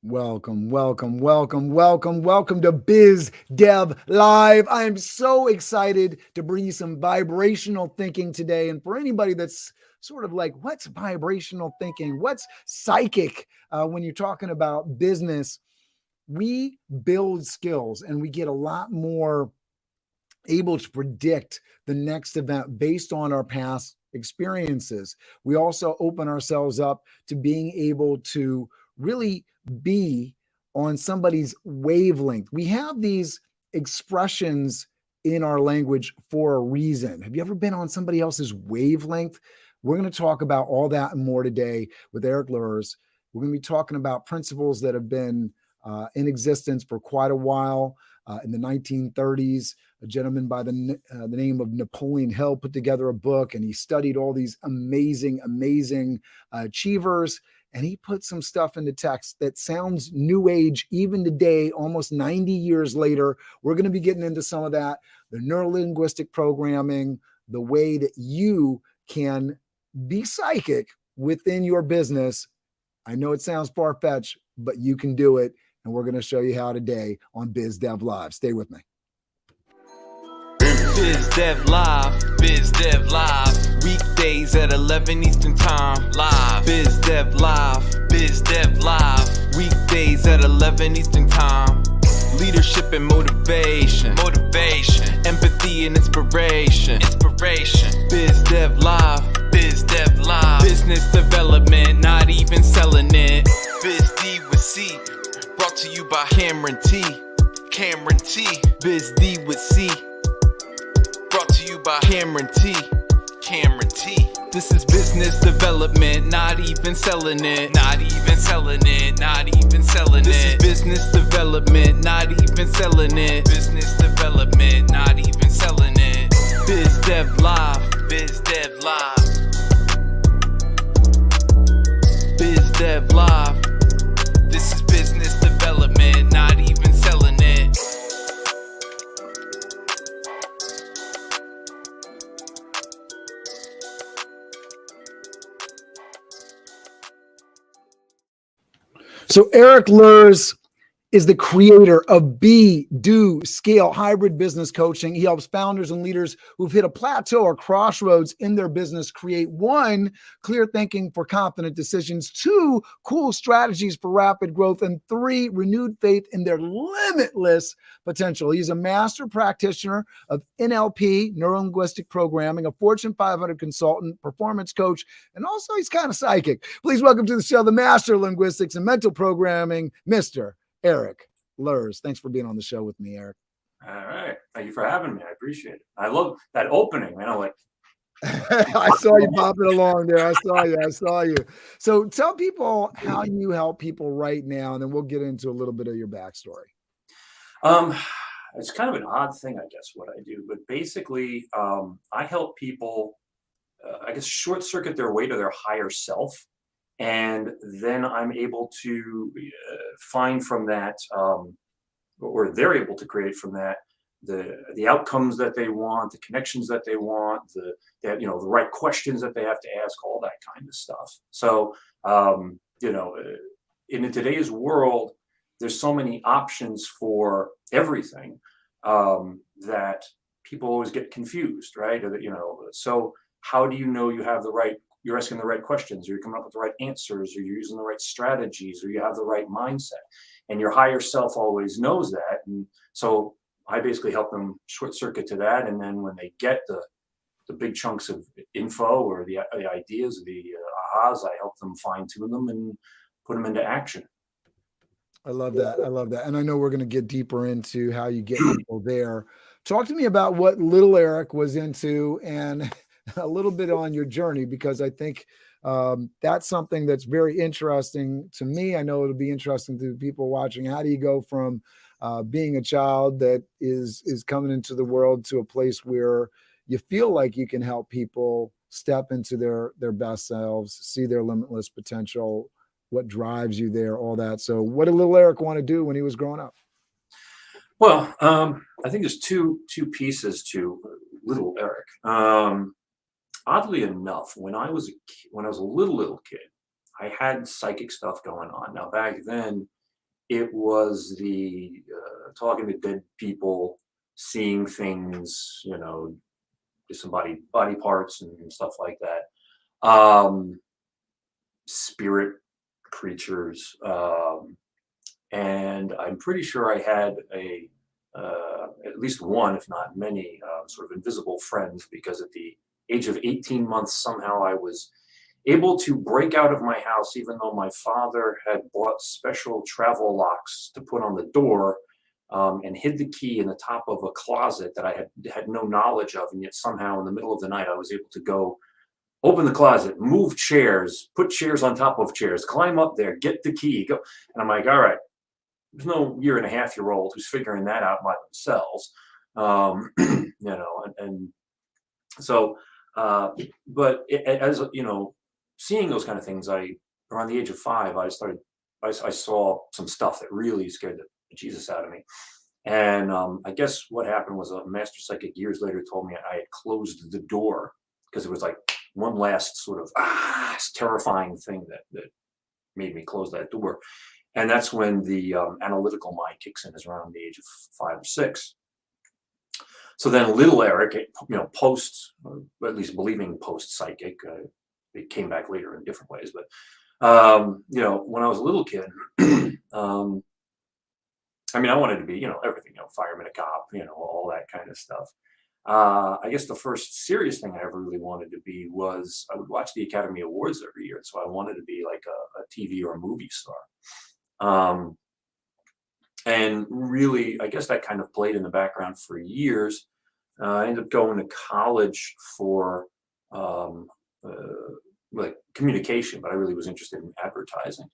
Welcome, welcome, welcome, welcome, welcome to Biz Dev Live. I am so excited to bring you some vibrational thinking today. And for anybody that's sort of like, what's vibrational thinking? What's psychic when you're talking about business? We build skills and we get a lot more able to predict the next event based on our past experiences. We also open ourselves up to being able to really be on somebody's wavelength. We have these expressions in our language for a reason. Have you ever been on somebody else's wavelength? We're going to talk about all that and more today with Erik Luhrs. We're going to be talking about principles that have been in existence for quite a while. In the 1930s, a gentleman by the name of Napoleon Hill put together a book, and he studied all these amazing achievers, and he put some stuff into text that sounds new age even today, almost 90 years later. We're going to be getting into some of that, the neurolinguistic programming, the way that you can be psychic within your business. I know it sounds far-fetched, but you can do it. And we're going to show you how today on Biz Dev Live. Stay with me. Biz Dev Live, Biz Dev Live. Weekdays at 11 Eastern Time, live. Biz Dev Live, Biz Dev Live. Weekdays at 11 Eastern Time. Leadership and motivation, empathy and inspiration, Biz Dev Live, Biz Dev Live. Business development, not even selling it. Biz D with C. Brought to you by Cameron T. Biz D with C. Brought to you by Cameron T. This is business development, not even selling it. This is business development, not even selling it. Biz Dev Live, Biz Dev Live. Biz Dev Live. This is business development, not even selling it. So Erik Luhrs is the creator of Be, Do, Scale hybrid business coaching. He helps founders and leaders who've hit a plateau or crossroads in their business create 1, clear thinking for confident decisions, 2, cool strategies for rapid growth, and 3, renewed faith in their limitless potential. He's a master practitioner of NLP, neuro-linguistic programming, a Fortune 500 consultant, performance coach, and also he's kind of psychic. Please welcome to the show the master of linguistics and mental programming, Mr. Erik Luhrs. Thanks for being on the show with me, Erik. All right. Thank you for having me. I appreciate it. I love that opening, man. I'm like, I saw you popping along there. I saw you. So tell people how you help people right now, and then we'll get into a little bit of your backstory. it's kind of an odd thing, I guess, what I do, but basically, I help people, I guess, short circuit their way to their higher self. And then I'm able to find from that, or they're able to create from that, the outcomes that they want, the connections that they want, the right questions that they have to ask, all that kind of stuff. So, in today's world, there's so many options for everything that people always get confused, right? So how do you know you have you're asking the right questions, or you're coming up with the right answers, or you're using the right strategies, or you have the right mindset? And your higher self always knows that. And so I basically help them short circuit to that. And then when they get the big chunks of info or the ideas, the ahas, I help them fine tune them and put them into action. I love that. And I know we're going to get deeper into how you get people there. Talk to me about what little Erik was into and a little bit on your journey, because I think that's something that's very interesting to me. I know it'll be interesting to the people watching. How do you go from being a child that is coming into the world to a place where you feel like you can help people step into their best selves, see their limitless potential, what drives you there, all that. So what did little Erik want to do when he was growing up? Well, I think there's two pieces to little Erik. Oddly enough, when I was a little kid, I had psychic stuff going on. Now back then, it was the talking to dead people, seeing things, disembodied body parts and stuff like that. Spirit creatures. And I'm pretty sure I had at least one, if not many, sort of invisible friends, because at the age of 18 months, somehow I was able to break out of my house, even though my father had bought special travel locks to put on the door, and hid the key in the top of a closet that I had no knowledge of. And yet somehow in the middle of the night, I was able to go open the closet, move chairs, put chairs on top of chairs, climb up there, get the key, go. And I'm like, all right, there's no 1.5-year-old who's figuring that out by themselves. And so, but as seeing those kind of things, around the age of 5, I saw some stuff that really scared the Jesus out of me. And I guess what happened was a master psychic years later told me I had closed the door, because it was like one last sort of terrifying thing that made me close that door. And that's when the analytical mind kicks in, is around the age of 5 or 6. So then little Erik, post, or at least believing post psychic, it came back later in different ways. But, when I was a little kid, I wanted to be, everything, fireman, a cop, all that kind of stuff. I guess the first serious thing I ever really wanted to be was, I would watch the Academy Awards every year. So I wanted to be like a TV or a movie star. And really, I guess that kind of played in the background for years. I ended up going to college for like communication, but I really was interested in advertising.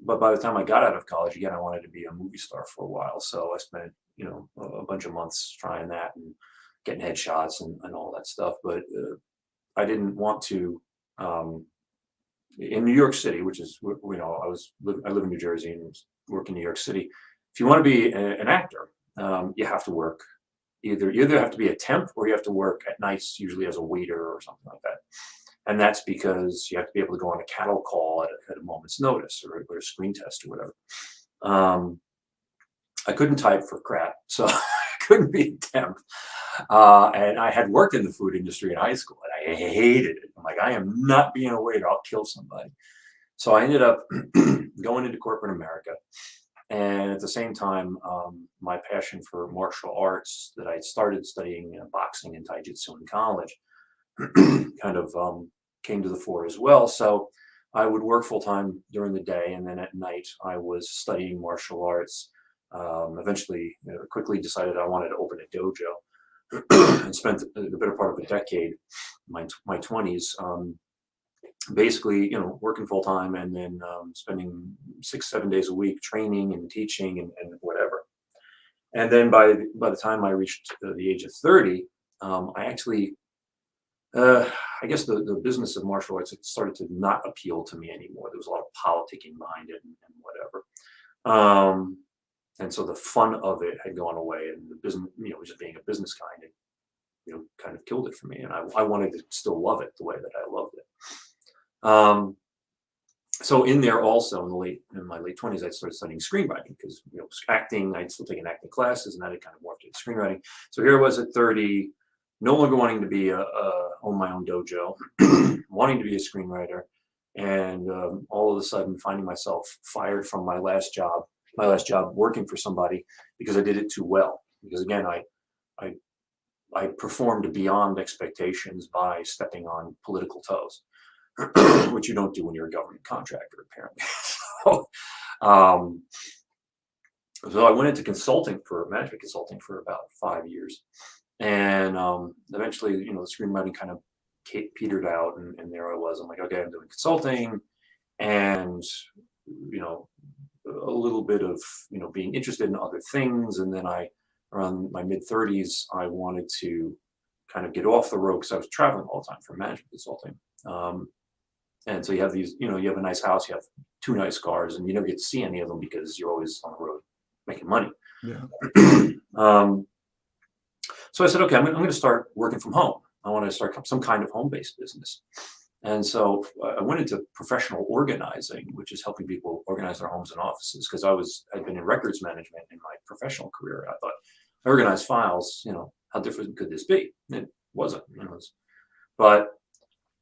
But by the time I got out of college, again, I wanted to be a movie star for a while. So I spent, a bunch of months trying that and getting headshots and all that stuff. But I didn't want to, in New York City, which is, I live in New Jersey and work in New York City. If you want to be an actor, you have to work. You either have to be a temp, or you have to work at nights, usually as a waiter or something like that. And that's because you have to be able to go on a cattle call at a moment's notice, or a screen test or whatever. I couldn't type for crap, so I couldn't be a temp. And I had worked in the food industry in high school, and I hated it. I'm like, I am not being a waiter. I'll kill somebody. So I ended up going into corporate America. And at the same time, my passion for martial arts, that I started studying boxing and taijutsu in college, kind of came to the fore as well. So I would work full time during the day, and then at night I was studying martial arts. Eventually, quickly decided I wanted to open a dojo, and spent the better part of a decade, my 20s, basically, working full time, and then spending 6-7 days a week training and teaching and whatever. And then by the time I reached the age of 30, I actually, I guess the business of martial arts, it started to not appeal to me anymore. There was a lot of politicking behind it and whatever. And so the fun of it had gone away, and the business, just being a business kind of killed it for me. And I wanted to still love it the way that I loved it. So in there also, in my late 20s, I started studying screenwriting, because acting, I'd still taken acting classes, and that had kind of morphed into screenwriting. So here I was at 30, no longer wanting to be own my own dojo, wanting to be a screenwriter, and all of a sudden finding myself fired from my last job working for somebody because I did it too well. Because again, I performed beyond expectations by stepping on political toes, which you don't do when you're a government contractor, apparently. So I went into management consulting for about 5 years. And eventually, the screenwriting kind of petered out, and there I was. I'm like, okay, I'm doing consulting, and a little bit of being interested in other things. And then around my mid-30s, I wanted to kind of get off the road, because I was traveling all the time for management consulting. And so you have you have a nice house, you have 2 nice cars, and you never get to see any of them because you're always on the road making money. Yeah. So I said, okay, I'm going to start working from home. I want to start some kind of home-based business. And so I went into professional organizing, which is helping people organize their homes and offices, because I'd been in records management in my professional career. I thought, organize files, how different could this be? It wasn't, but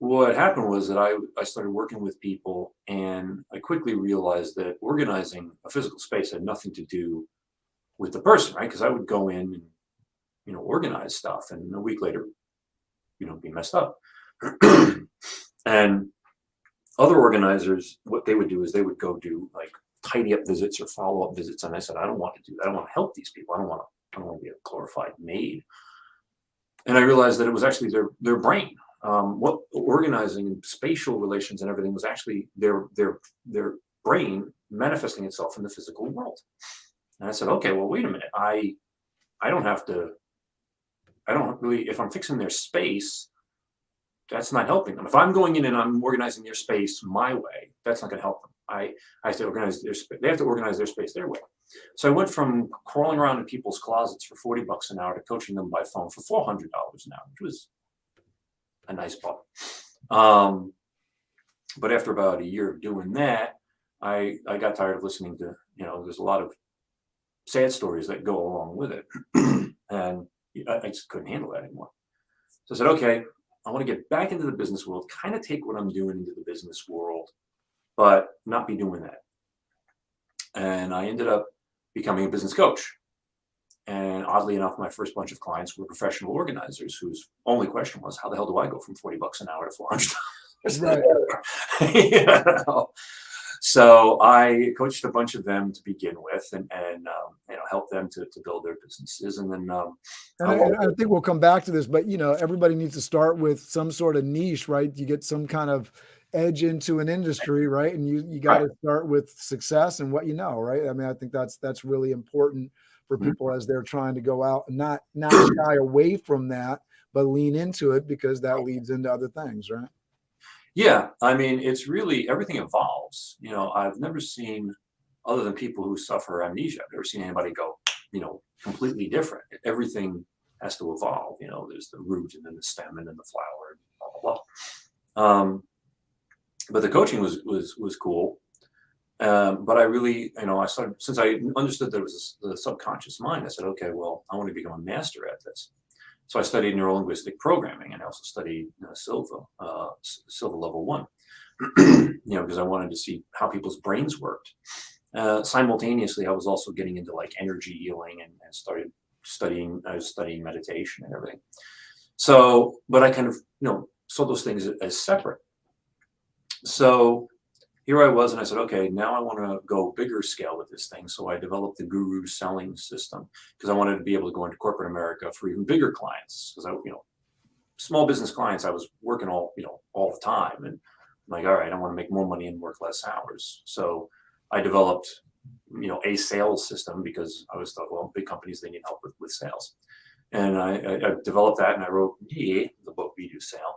what happened was that I started working with people, and I quickly realized that organizing a physical space had nothing to do with the person, right? Because I would go in and, organize stuff, and a week later, be messed up. And other organizers, what they would do is they would go do like tidy up visits or follow up visits. And I said, I don't want to do that. I don't want to help these people. I don't want to be a glorified maid. And I realized that it was actually their brain. What organizing and spatial relations and everything was actually their brain manifesting itself in the physical world. And I said, okay, well, wait a minute. I don't really, if I'm fixing their space, that's not helping them. If I'm going in and I'm organizing their space my way, that's not going to help them. I have to organize their space. They have to organize their space their way. So I went from crawling around in people's closets for $40 an hour to coaching them by phone for $400 an hour, which was a nice bump. But after about a year of doing that, I got tired of listening to, there's a lot of sad stories that go along with it. And I just couldn't handle that anymore. So I said, okay, I want to get back into the business world, kind of take what I'm doing into the business world, but not be doing that. And I ended up becoming a business coach. And oddly enough, my first bunch of clients were professional organizers whose only question was, how the hell do I go from $40 an hour to $400? Right. So I coached a bunch of them to begin with, and helped them to build their businesses. And then I think we'll come back to this, but everybody needs to start with some sort of niche, right? You get some kind of edge into an industry, right? And you got to start with success and what right? I mean, I think that's really important for people as they're trying to go out and not shy away from that, but lean into it, because that leads into other things, right? Yeah, I mean, it's really, everything evolves. I've never seen, other than people who suffer amnesia, I've never seen anybody go, completely different. Everything has to evolve. There's the root, and then the stem, and then the flower, and blah, blah, blah. But the coaching was cool. But I really, I started, since I understood that it was the subconscious mind, I said, okay, well, I want to become a master at this. So I studied neurolinguistic programming, and I also studied Silva level 1, because I wanted to see how people's brains worked. Simultaneously, I was also getting into like energy healing, and started studying meditation and everything. So, but I kind of, saw those things as separate. So here I was, and I said, okay, now I want to go bigger scale with this thing. So I developed the guru selling system, because I wanted to be able to go into corporate America for even bigger clients. Because small business clients, I was working all the time, and I'm like, all right, I want to make more money and work less hours. So I developed, a sales system, because I was thought, well, big companies, they need help with sales. And I developed that, and I wrote the book We Do Sale.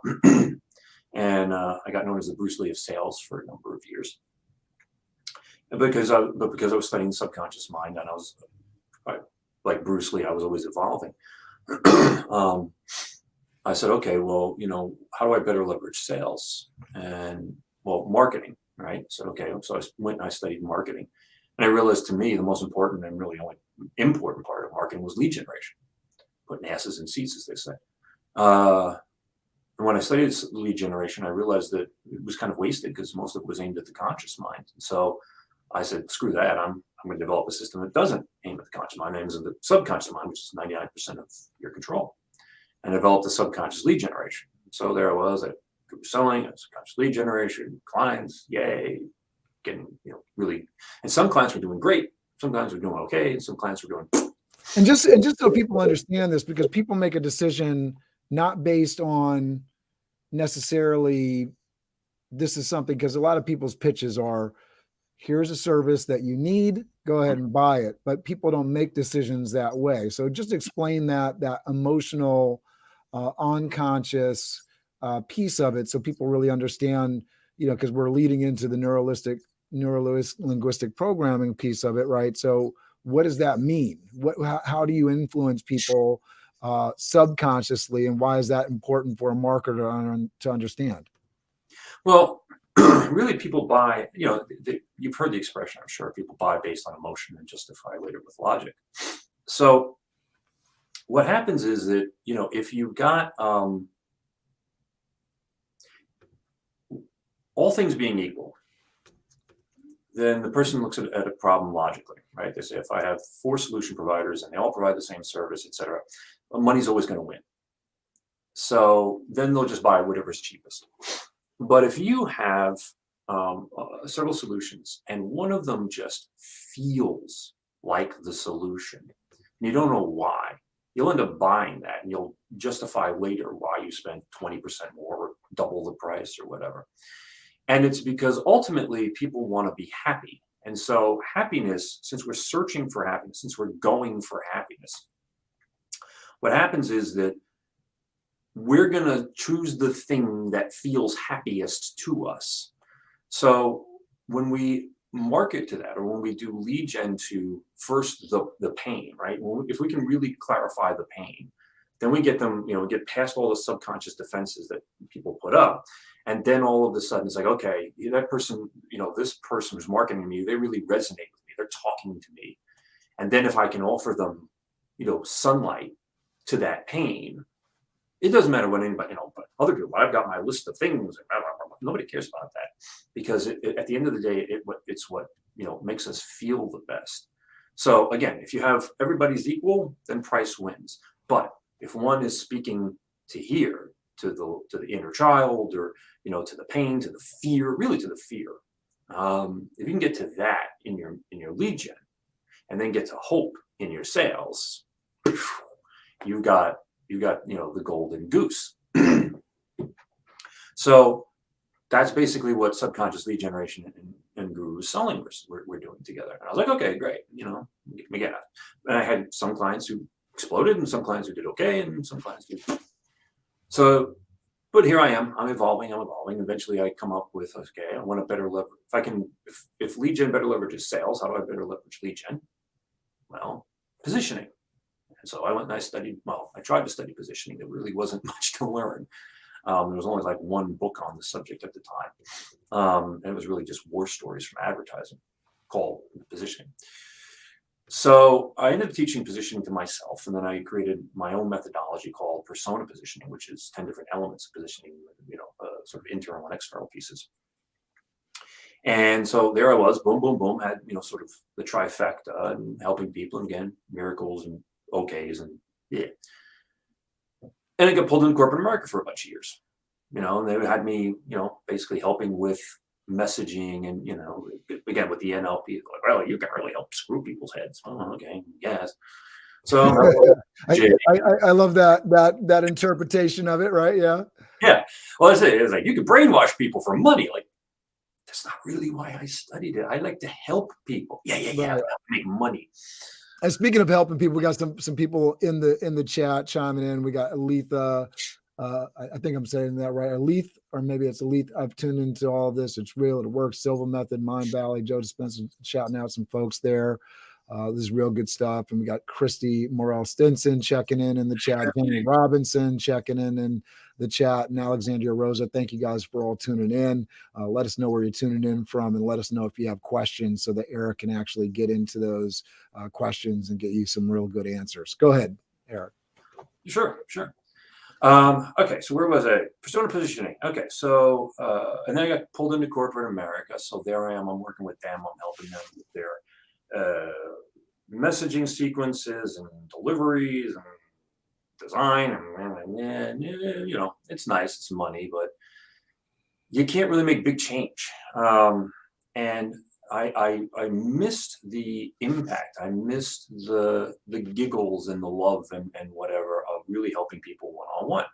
And I got known as the Bruce Lee of sales for a number of years. Because I was studying the subconscious mind, and I was like Bruce Lee, I was always evolving. I said, okay, well, how do I better leverage sales? And marketing, right? So, okay, so I went and I studied marketing, and I realized, to me, the most important and really only important part of marketing was lead generation, putting asses in seats, as they say. And when I studied lead generation, I realized that it was kind of wasted, because most of it was aimed at the conscious mind. And so I said, screw that. I'm going to develop a system that doesn't aim at the conscious mind, aims at the subconscious mind, which is 99% of your control. And I developed the subconscious lead generation. So there I was at selling, subconscious lead generation, clients, yay, getting, really. And some clients were doing great. Some clients were doing okay. And some clients were doing. And just so people understand this, because people make a decision not based on necessarily this is something, because a lot of people's pitches are, here's a service that you need, go ahead and buy it. But people don't make decisions that way. So just explain that emotional, unconscious piece of it, so people really understand, because we're leading into the neuro-linguistic programming piece of it, right? So what does that mean? How do you influence people subconsciously, and why is that important for a marketer to understand? Well, really, people buy, you've heard the expression, I'm sure, people buy based on emotion and justify later with logic. So what happens is that, if you've got all things being equal, then the person looks at a problem logically, right? They say, if I have 4 solution providers and they all provide the same service, et cetera, money's always going to win. So then they'll just buy whatever's cheapest. But if you have several solutions and one of them just feels like the solution, and you don't know why, you'll end up buying that and you'll justify later why you spent 20% more or double the price or whatever. And it's because ultimately people want to be happy. And so happiness, since we're searching for happiness, since we're going for happiness, what happens is that we're going to choose the thing that feels happiest to us. So when we market to that, or when we do lead gen to first the pain, right? If we can really clarify the pain, then we get them, get past all the subconscious defenses that people put up. And then all of a sudden it's like, okay, that person, this person who's marketing to me, they really resonate with me. They're talking to me. And then if I can offer them, sunlight to that pain, it doesn't matter what anybody, but other people, I've got my list of things. Nobody cares about that, because at the end of the day, it's what, makes us feel the best. So again, if you have everybody's equal, then price wins. But if one is speaking to here, to the inner child, or, to the pain, to the fear, really to the fear, if you can get to that in your lead gen, and then get to hope in your sales, you've got the golden goose. So that's basically what subconscious lead generation and Guru selling we're doing together. And I was like, okay, great, we get it. And I had some clients who exploded, and some clients who did okay, and some clients who. So, but here I am. I'm evolving. Eventually, I come up with, okay, I want to better leverage. If lead gen better leverages sales, how do I better leverage lead gen? Well, positioning. And so I went and I tried to study positioning. There really wasn't much to learn. There was only like one book on the subject at the time. And it was really just war stories from advertising called Positioning. So I ended up teaching positioning to myself, and then I created my own methodology called persona positioning, which is 10 different elements of positioning, sort of internal and external pieces. And so there I was, boom, boom, boom, had, sort of the trifecta, and helping people, and again, miracles and okays, and yeah. And I got pulled into corporate America for a bunch of years, and they had me, basically helping with messaging, and, again, with the NLP, like, well, you can really help screw people's heads. Oh, okay, yes. So I love that interpretation of it, right? Yeah. Yeah. Well, it's like, you can brainwash people for money. Like, that's not really why I studied it. I like to help people. Yeah. Right. Make money. And speaking of helping people, we got some people in the chat chiming in. We got Aletha. I think I'm saying that right. Aleth, or maybe it's Aleth. I've tuned into all of this. It's real. It works. Silva Method, Mind Valley, Joe Dispenza shouting out some folks there. This is real good stuff. And we got Christy Morel Stinson checking in the chat. Jenny Robinson checking in the chat. And Alexandria Rosa, thank you guys for all tuning in. Let us know where you're tuning in from, and let us know if you have questions so that Erik can actually get into those questions and get you some real good answers. Go ahead, Erik. Sure. Okay, so where was I? Persona positioning. Okay, so and then I got pulled into corporate America. So there I am. I'm working with them. I'm helping them with their messaging sequences and deliveries and design, and it's nice. It's money, but you can't really make big change. And I missed the impact. I missed the giggles and the love and whatever of really helping people one-on-one.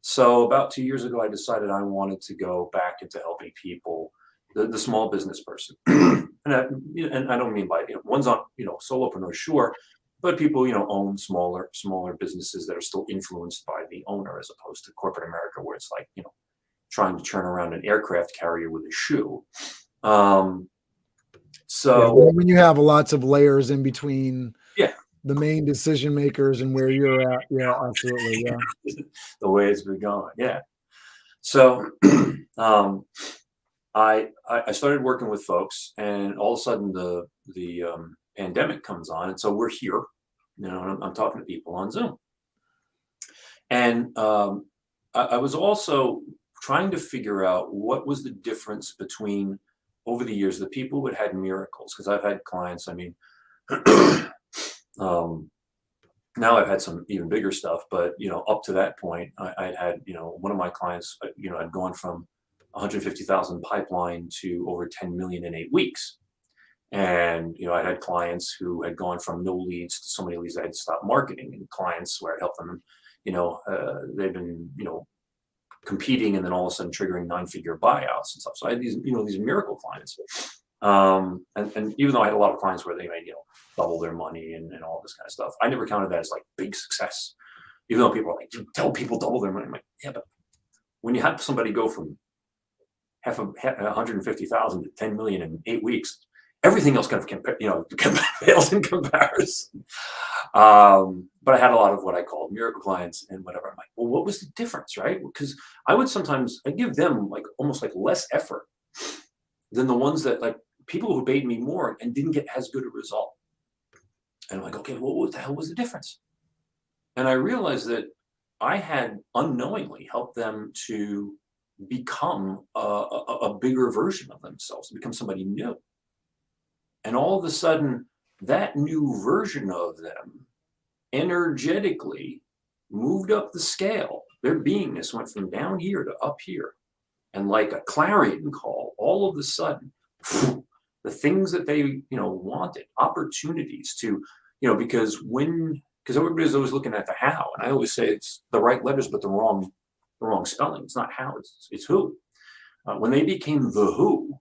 So about 2 years ago, I decided I wanted to go back into helping people, the small business person. And I don't mean by, one's on, solopreneur, sure, but people, own smaller businesses that are still influenced by the owner, as opposed to corporate America, where it's like, trying to turn around an aircraft carrier with a shoe. So when you have lots of layers in between the main decision makers and where you're at. Yeah, absolutely. Yeah. The way it's been going. Yeah. So I started working with folks, and all of a sudden the pandemic comes on, and so we're here, and I'm talking to people on Zoom, and I was also trying to figure out what was the difference between over the years the people who had miracles, because I've had clients. I mean, now I've had some even bigger stuff, but up to that point, I'd had one of my clients, had gone from 150,000 pipeline to over 10 million in 8 weeks. And I had clients who had gone from no leads to so many leads I had to stop marketing, and clients where I'd help them, they've been competing, and then all of a sudden triggering 9-figure buyouts and stuff. So I had these miracle clients. And even though I had a lot of clients where they made, double their money and all this kind of stuff, I never counted that as like big success. Even though people are like, tell people double their money. I'm like, yeah, but when you have somebody go from 150,000 to 10 million in 8 weeks, everything else kind of fails in comparison. But I had a lot of what I call miracle clients and whatever. I'm like, well, what was the difference, right? Because I give them like almost like less effort than the ones that, like, people who paid me more and didn't get as good a result. And I'm like, okay, well, what the hell was the difference? And I realized that I had unknowingly helped them to become a bigger version of themselves, become somebody new. And all of a sudden, that new version of them energetically moved up the scale. Their beingness went from down here to up here. And like a clarion call, all of a sudden, the things that they, wanted, opportunities to, because everybody's always looking at the how. And I always say it's the right letters, but the wrong spelling. It's not how, it's who. When they became the who,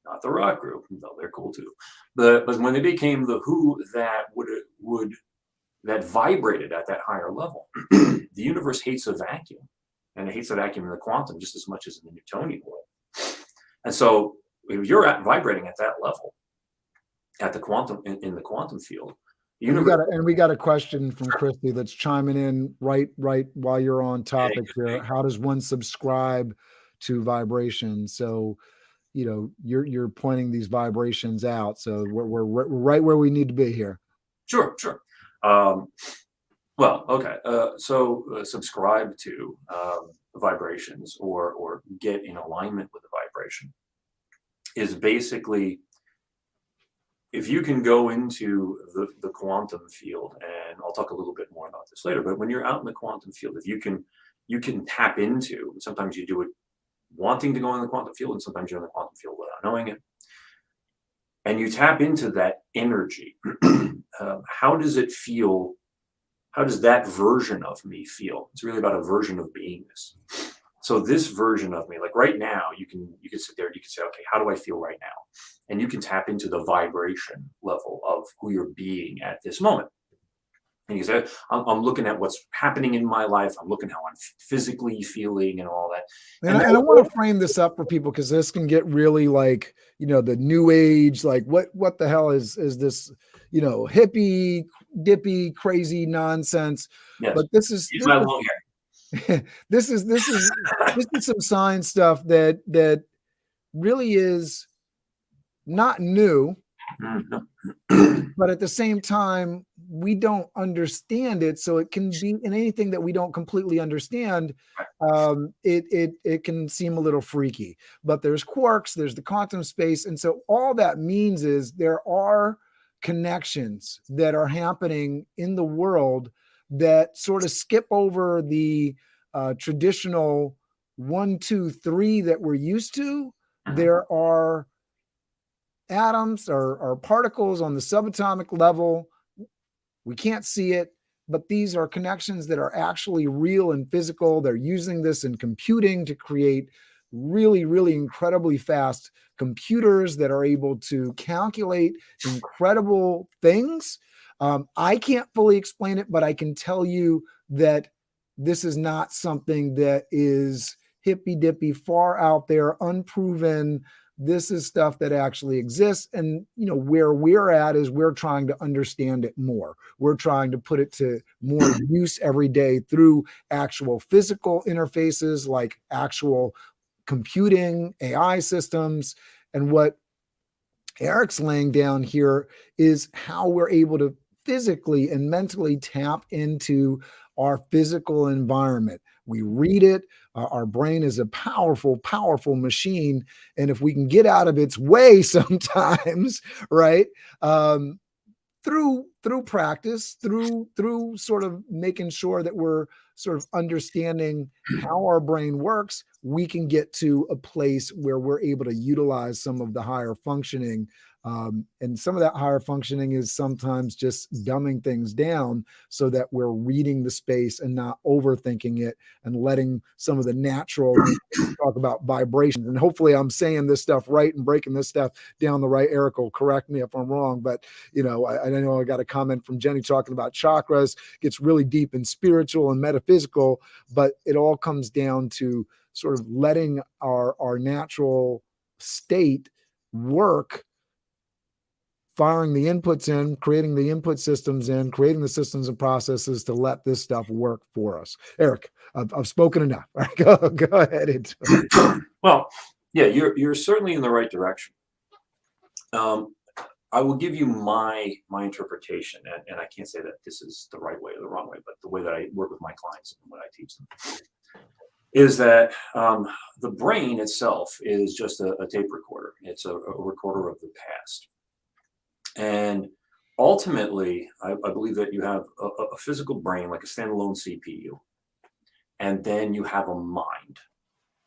not the rock group, though they're cool too, but when they became the who that that vibrated at that higher level, the universe hates a vacuum, and it hates a vacuum in the quantum just as much as in the Newtonian world. And so if you're vibrating at that level, at the quantum, in the quantum field, we got a question from Christy that's chiming in right while you're on topic here. How does one subscribe to vibration? So, you're pointing these vibrations out. So we're right where we need to be here. Sure. Well, okay. So subscribe to vibrations or get in alignment with the vibration is basically, if you can go into the quantum field, and I'll talk a little bit more about this later, but when you're out in the quantum field, if you can tap into, sometimes you do it wanting to go in the quantum field, and sometimes you're in the quantum field without knowing it, and you tap into that energy, how does it feel? How does that version of me feel? It's really about a version of beingness. So this version of me, like right now, you can sit there and you can say, okay, how do I feel right now? And you can tap into the vibration level of who you're being at this moment. And you say, I'm looking at what's happening in my life. I'm looking how I'm physically feeling and all that. And I want to frame this up for people, because this can get really like, the new age, like what the hell is this, hippie dippy crazy nonsense. Yes. But this is some science stuff that really is not new. But at the same time, we don't understand it, so it can be in anything that we don't completely understand. It can seem a little freaky. But there's quarks, there's the quantum space, and so all that means is there are connections that are happening in the world that sort of skip over the traditional 1, 2, 3 that we're used to. There are atoms or particles on the subatomic level. We can't see it, but these are connections that are actually real and physical. They're using this in computing to create really, really incredibly fast computers that are able to calculate incredible things. I can't fully explain it, but I can tell you that this is not something that is hippy dippy, far out there, unproven, this is stuff that actually exists. And, where we're at is we're trying to understand it more. We're trying to put it to more use every day through actual physical interfaces, like actual computing, AI systems. And what Erik's laying down here is how we're able to physically and mentally tap into our physical environment. We read it. Our brain is a powerful, powerful machine. And if we can get out of its way sometimes, right? Through practice, through sort of making sure that we're sort of understanding how our brain works, we can get to a place where we're able to utilize some of the higher functioning. And some of that higher functioning is sometimes just dumbing things down so that we're reading the space and not overthinking it and letting some of the natural talk about vibrations. And hopefully I'm saying this stuff right and breaking this stuff down the right. Erik will correct me if I'm wrong, but I know I got a comment from Jenny talking about chakras, gets really deep and spiritual and metaphysical, but it all comes down to sort of letting our natural state work, firing the inputs in, creating the input systems in, creating the systems and processes to let this stuff work for us. Erik, I've spoken enough. All right, go ahead. Well, yeah, you're certainly in the right direction. I will give you my interpretation, and I can't say that this is the right way or the wrong way, but the way that I work with my clients and what I teach them is that the brain itself is just a tape recorder. It's a recorder of the past. And ultimately, I believe that you have a physical brain, like a standalone CPU, and then you have a mind.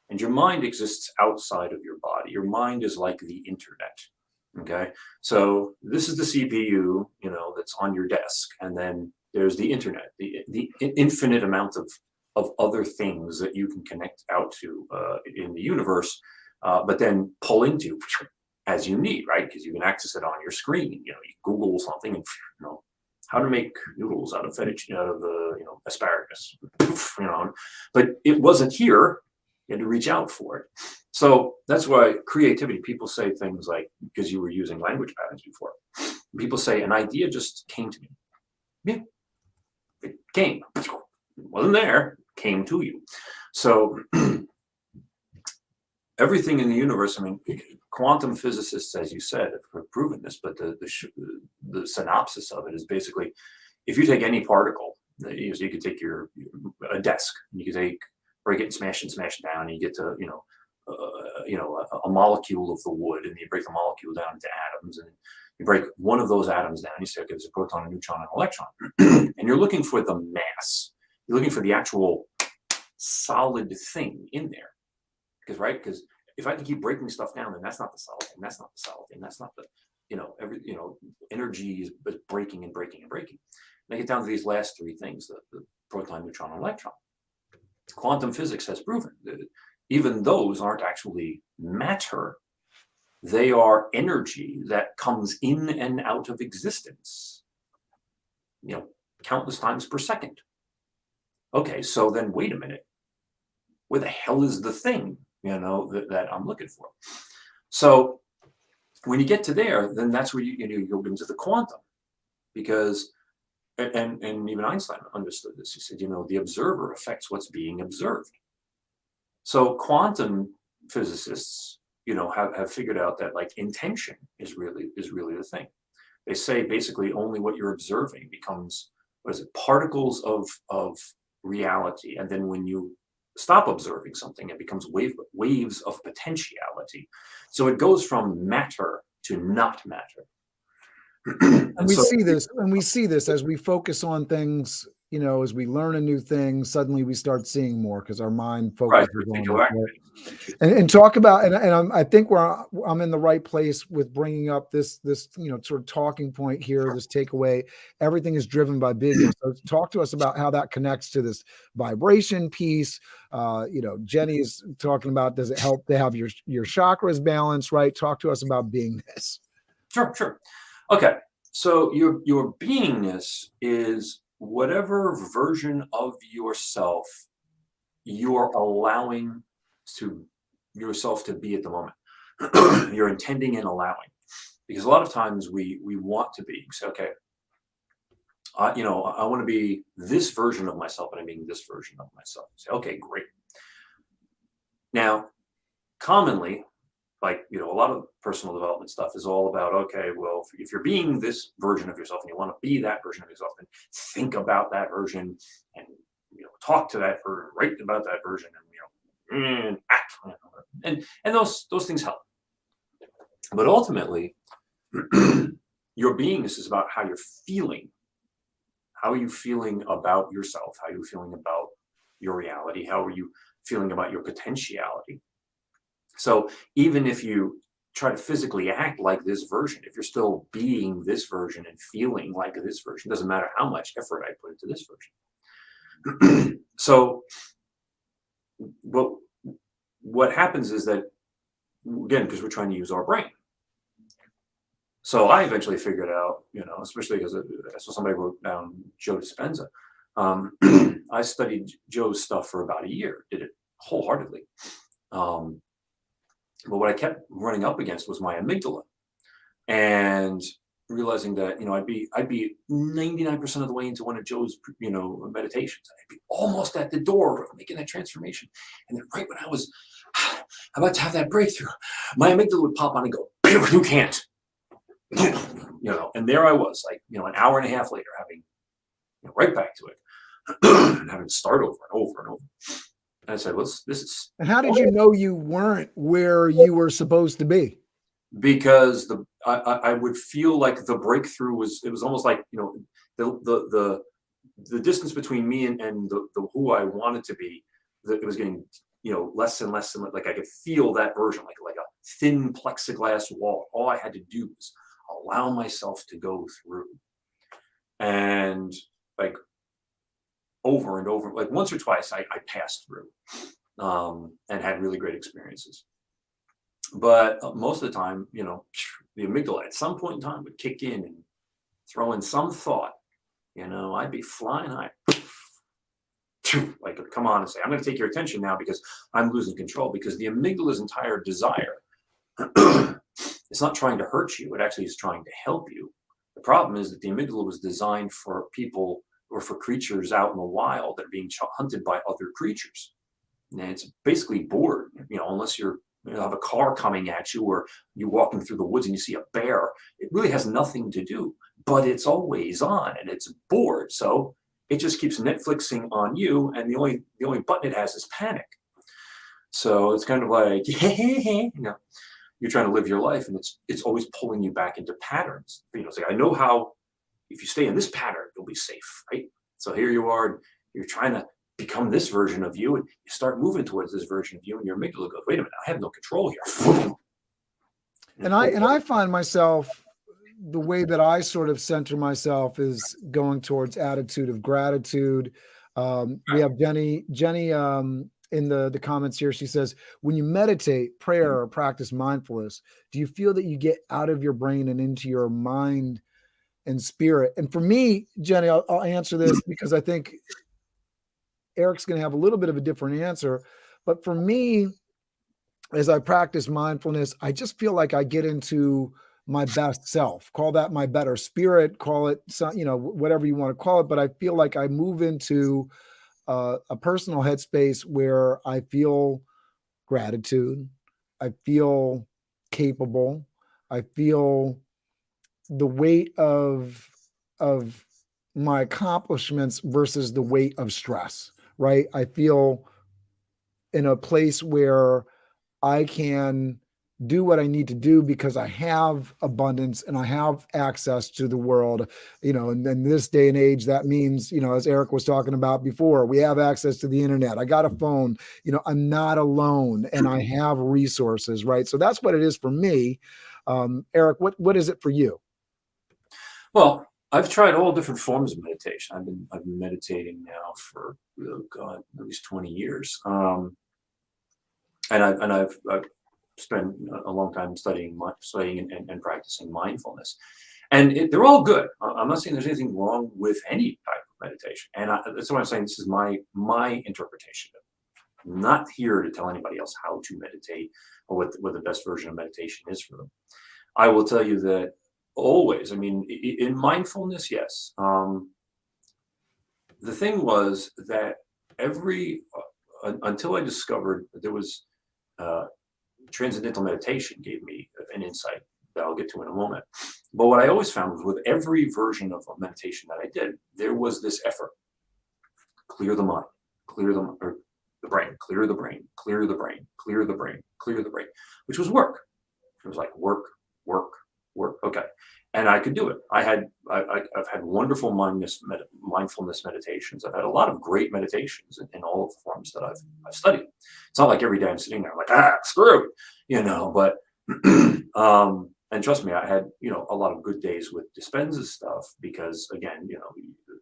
And your mind exists outside of your body. Your mind is like the internet. Okay, so this is the CPU, that's on your desk, and then there's the internet, the infinite amount of other things that you can connect out to in the universe, but then pull into as you need, right? Because you can access it on your screen. You Google something and how to make noodles out of asparagus, but it wasn't here. You had to reach out for it. So that's why creativity, people say things like, because you were using language patterns before, people say an idea just came to me. Yeah, it came. It wasn't there, came to you. So everything in the universe, quantum physicists, as you said, have proven this, but the synopsis of it is basically, if you take any particle, you could take a desk, and you could break it and smash it down, and you get to, a molecule of the wood, and you break the molecule down into atoms, and you break one of those atoms down, you say, okay, there's a proton, a neutron, and an electron. And you're looking for the mass. You're looking for the actual solid thing in there. Because if I can keep breaking stuff down, then that's not the solid thing, that's not the solid thing, that's not the, energy is breaking and breaking and breaking. And I get down to these last three things, the proton, neutron, and electron. Quantum physics has proven that even those aren't actually matter. They are energy that comes in and out of existence, countless times per second. Okay, so then wait a minute. Where the hell is the thing, that I'm looking for? So when you get to there, then that's where you go into the quantum, because, and even Einstein understood this. He said, the observer affects what's being observed. So quantum physicists, have figured out that intention is really the thing. They say basically only what you're observing becomes, particles of reality. And then when you stop observing something, it becomes waves of potentiality. So it goes from matter to not matter. And we see this as we focus on things, as we learn a new thing, suddenly we start seeing more because our mind focuses on it. Right? And talk about, I think I'm in the right place with bringing up this sort of talking point here, this takeaway. Everything is driven by beingness. So talk to us about how that connects to this vibration piece. Jenny is talking about, does it help to have your chakras balanced, right? Talk to us about beingness. Sure. Okay, so your beingness is whatever version of yourself you're allowing yourself to be at the moment. you're intending and allowing. Because a lot of times we want to be, say, okay, I want to be this version of myself, and I'm being this version of myself. Say, okay, great. Now, commonly, like, a lot of personal development stuff is all about, okay, well, if you're being this version of yourself and you want to be that version of yourself, then think about that version and, talk to that version, write about that version, and, act. And those things help. But ultimately, your beingness is about how you're feeling. How are you feeling about yourself? How are you feeling about your reality? How are you feeling about your potentiality? So even if you try to physically act like this version, if you're still being this version and feeling like this version, doesn't matter how much effort I put into this version. So what happens is that, again, because we're trying to use our brain. So I eventually figured out, especially because I saw somebody wrote down Joe Dispenza. I studied Joe's stuff for about a year, did it wholeheartedly. But what I kept running up against was my amygdala, and realizing that, I'd be 99% of the way into one of Joe's, meditations. I'd be almost at the door of making that transformation. And then right when I was about to have that breakthrough, my amygdala would pop on and go, you can't. And there I was, like, an hour and a half later, having right back to it, and having to start over and over and over. And I said, this is. And how did you know you weren't where you were supposed to be? Because I would feel like the breakthrough was almost like, the distance between me and the who I wanted to be, that it was getting, less and less, and like I could feel that version, like a thin plexiglass wall. All I had to do was allow myself to go through, and like over and over, like once or twice I passed through, and had really great experiences. But most of the time, the amygdala at some point in time would kick in and throw in some thought. I'd be flying high, like, come on and say, I'm going to take your attention now because I'm losing control. Because the amygdala's entire desire, it's not trying to hurt you. It actually is trying to help you. The problem is that the amygdala was designed for people or for creatures out in the wild that are being hunted by other creatures. And it's basically bored, unless you have a car coming at you, or you're walking through the woods and you see a bear. It really has nothing to do, but it's always on and it's bored. So it just keeps Netflixing on you, and the only button it has is panic. So it's kind of like, you're trying to live your life, and it's always pulling you back into patterns. It's like, I know how, if you stay in this pattern, you'll be safe, right? So here you are, you're trying to become this version of you, and you start moving towards this version of you, and your amygdala goes, wait a minute, I have no control here. And I find myself, the way that I sort of center myself is going towards attitude of gratitude. We have Jenny in the comments here. She says, when you meditate, prayer, or practice mindfulness, do you feel that you get out of your brain and into your mind and spirit? And for me, Jenny, I'll answer this because I think Erik's going to have a little bit of a different answer. But for me, as I practice mindfulness, I just feel like I get into my best self. Call that my better spirit, call it, whatever you want to call it. But I feel like I move into a personal headspace where I feel gratitude. I feel capable. I feel the weight of my accomplishments versus the weight of stress, right? I feel in a place where I can do what I need to do because I have abundance and I have access to the world, and in this day and age, that means, as Erik was talking about before, we have access to the internet. I got a phone, I'm not alone and I have resources, right? So that's what it is for me. Erik, what is it for you? Well, I've tried all different forms of meditation. I've been meditating now for, at least 20 years. And I've spent a long time studying and practicing mindfulness, and they're all good. I'm not saying there's anything wrong with any type of meditation, and that's why I'm saying this is my interpretation of I'm not here to tell anybody else how to meditate or what the best version of meditation is for them. I will tell you that always, I mean, in mindfulness, yes. The thing was that until I discovered that there was transcendental meditation gave me an insight that I'll get to in a moment. But what I always found was with every version of meditation that I did, there was this effort. Clear the mind, the brain, clear the brain, clear the brain, clear the brain, clear the brain, which was work. It was like work, work, work. Okay. And I could do it. I've had wonderful mindfulness meditations. I've had a lot of great meditations in all of the forms that I've studied. It's not like every day I'm sitting there like, screw it, but, and trust me, I had, a lot of good days with Dispenza's stuff because again,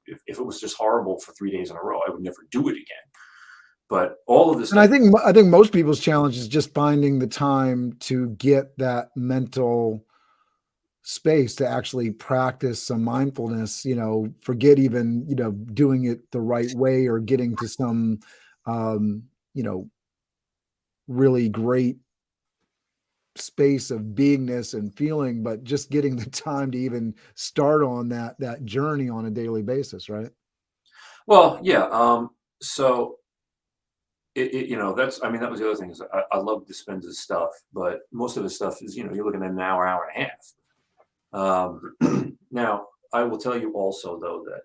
if it was just horrible for 3 days in a row, I would never do it again. But all of this and stuff, I think most people's challenge is just finding the time to get that mental space to actually practice some mindfulness, forget even, doing it the right way or getting to some, really great space of beingness and feeling, but just getting the time to even start on that journey on a daily basis. Right. well, yeah. So that was the other thing is I love Dispenza's stuff, but most of his stuff is, you're looking at an hour and a half. Now, I will tell you also, though, that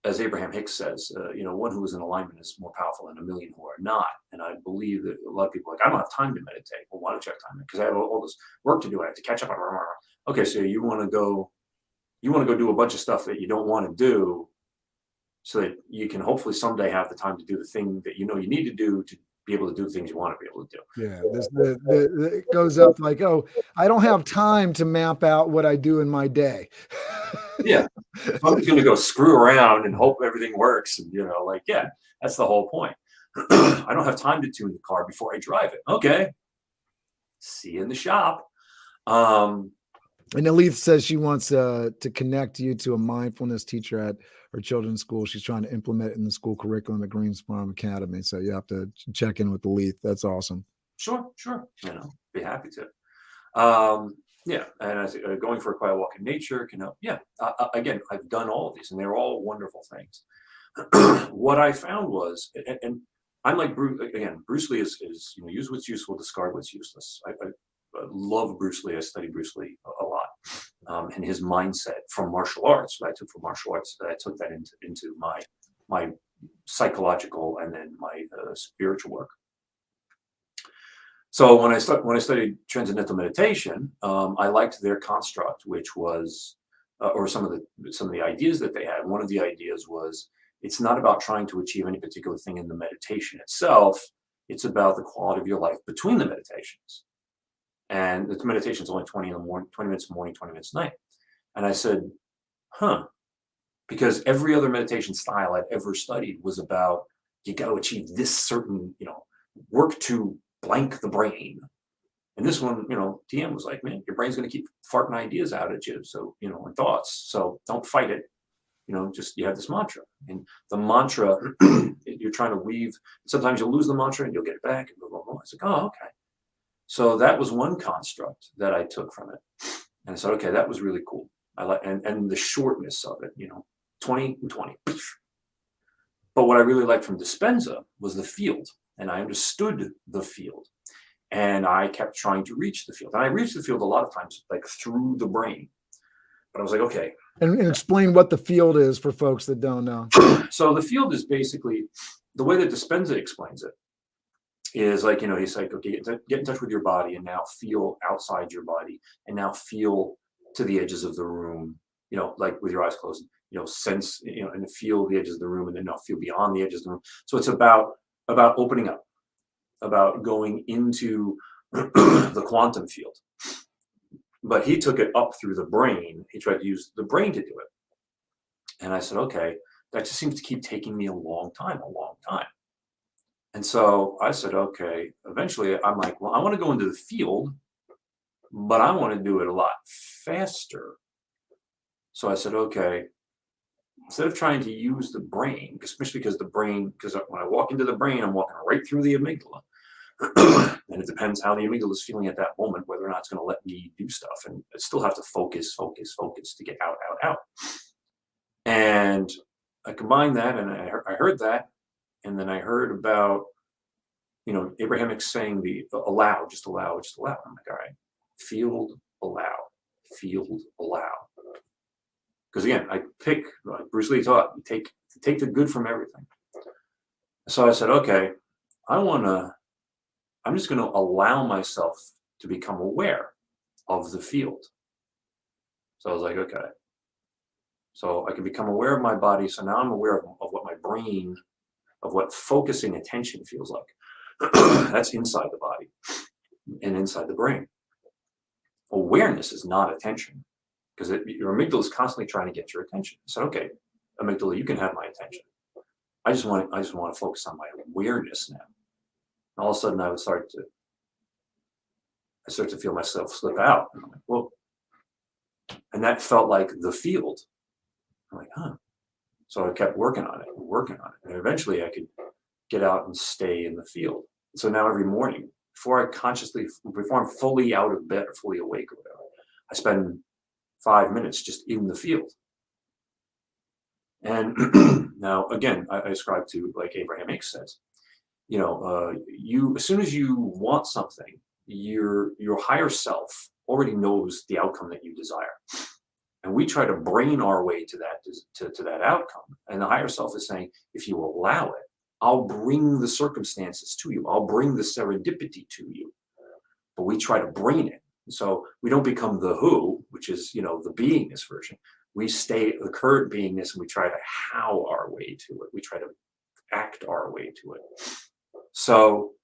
as Abraham Hicks says, one who is in alignment is more powerful than a million who are not. And I believe that a lot of people are like, I don't have time to meditate. Well, why don't you have time? Because I have all this work to do. I have to catch up on. Okay, so you want to go do a bunch of stuff that you don't want to do, so that you can hopefully someday have the time to do the thing that you need to do to be able to do the things you want to be able to do. Yeah, it goes up like, I don't have time to map out what I do in my day. Yeah, I'm just going to go screw around and hope everything works, and that's the whole point. I don't have time to tune the car before I drive it. Okay, see you in the shop. And Elise says she wants to connect you to a mindfulness teacher at her children's school. She's trying to implement it in the school curriculum at Greens Farm Academy. So you have to check in with Elise. That's awesome. Sure. Be happy to. Yeah, and I think going for a quiet walk in nature can help. Yeah, again, I've done all of these, and they're all wonderful things. What I found was, and I'm like Bruce Lee is use what's useful, discard what's useless. I love Bruce Lee. I study Bruce Lee a lot, and his mindset from martial arts that I took from martial arts. I took that into my psychological and then my spiritual work. So when I studied transcendental meditation, I liked their construct, which was, or some of the ideas that they had. One of the ideas was, it's not about trying to achieve any particular thing in the meditation itself. It's about the quality of your life between the meditations. And the meditation is only 20 minutes in the morning, 20 minutes at night. And I said, because every other meditation style I've ever studied was about, you got to achieve this certain, work to blank the brain. And this one, TM was like, man, your brain's going to keep farting ideas out at you. So, and thoughts. So don't fight it. Just you have this mantra. And the mantra, you're trying to weave. Sometimes you'll lose the mantra and you'll get it back. And blah, blah, blah. It's like, oh, okay. So that was one construct that I took from it. And I said, okay, that was really cool. I like and the shortness of it, 20 and 20. But what I really liked from Dispenza was the field. And I understood the field. And I kept trying to reach the field. And I reached the field a lot of times, like through the brain. But I was like, okay. And explain what the field is for folks that don't know. So the field is basically, the way that Dispenza explains it is like, he's like, okay, get in touch with your body and now feel outside your body and now feel to the edges of the room, like with your eyes closed, sense, and feel the edges of the room and then now feel beyond the edges of the room. So it's about opening up, about going into the quantum field. But he took it up through the brain. He tried to use the brain to do it. And I said, okay, that just seems to keep taking me a long time. And so I said, okay, eventually I'm like, well, I want to go into the field, but I want to do it a lot faster. So I said, okay, instead of trying to use the brain, especially because when I walk into the brain, I'm walking right through the amygdala. And it depends how the amygdala is feeling at that moment, whether or not it's going to let me do stuff. And I still have to focus to get out. And I combined that, and I heard that, and then I heard about, Abrahamic saying allow, just allow, just allow. I'm like, all right, field, allow. Because again, I pick, like Bruce Lee taught, you take the good from everything. So I said, okay, I'm just going to allow myself to become aware of the field. So I was like, okay. So I can become aware of my body. So now I'm aware of what my brain, of what focusing attention feels like. That's inside the body and inside the brain. Awareness is not attention, because your amygdala is constantly trying to get your attention. So, okay, amygdala, you can have my attention. I just want to focus on my awareness now. And all of a sudden, I start to feel myself slip out. And I'm like, whoa. And that felt like the field. I'm like, huh. So I kept working on it. And eventually I could get out and stay in the field. So now every morning, before I'm fully out of bed or fully awake or whatever, I spend 5 minutes just in the field. And now, again, I ascribe to, like Abraham Hicks says, as soon as you want something, your higher self already knows the outcome that you desire. And we try to brain our way to that outcome. And the higher self is saying, if you allow it, I'll bring the circumstances to you. I'll bring the serendipity to you. But we try to brain it. So we don't become the who, which is, the beingness version. We stay the current beingness, and we try to how our way to it. We try to act our way to it. So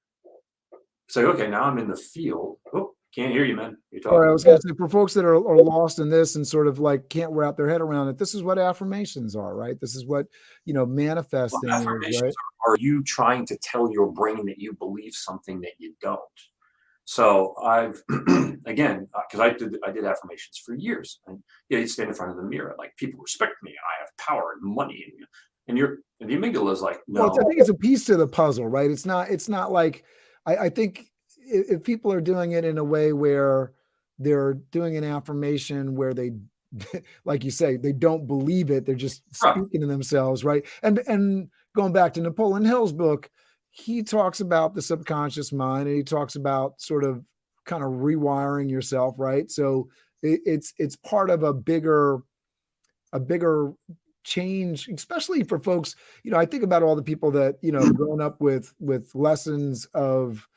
it's like, okay, now I'm in the field. Oh, can't hear you, man. You're talking. All right, I was going to say, for folks that are lost in this and sort of like can't wrap their head around it, this is what affirmations are, right? This is what, manifesting is, right? Are you trying to tell your brain that you believe something that you don't? So I've, again, because I did affirmations for years, and you'd stand in front of the mirror, like, people respect me, I have power and money, and the amygdala is like, no. Well, I think it's a piece to the puzzle, right? It's not like, I think if people are doing it in a way where they're doing an affirmation where they, like you say, they don't believe it, they're just speaking to themselves, right? And going back to Napoleon Hill's book, he talks about the subconscious mind, and he talks about sort of kind of rewiring yourself, right? So it's part of a bigger change, especially for folks. I think about all the people that grown up with lessons of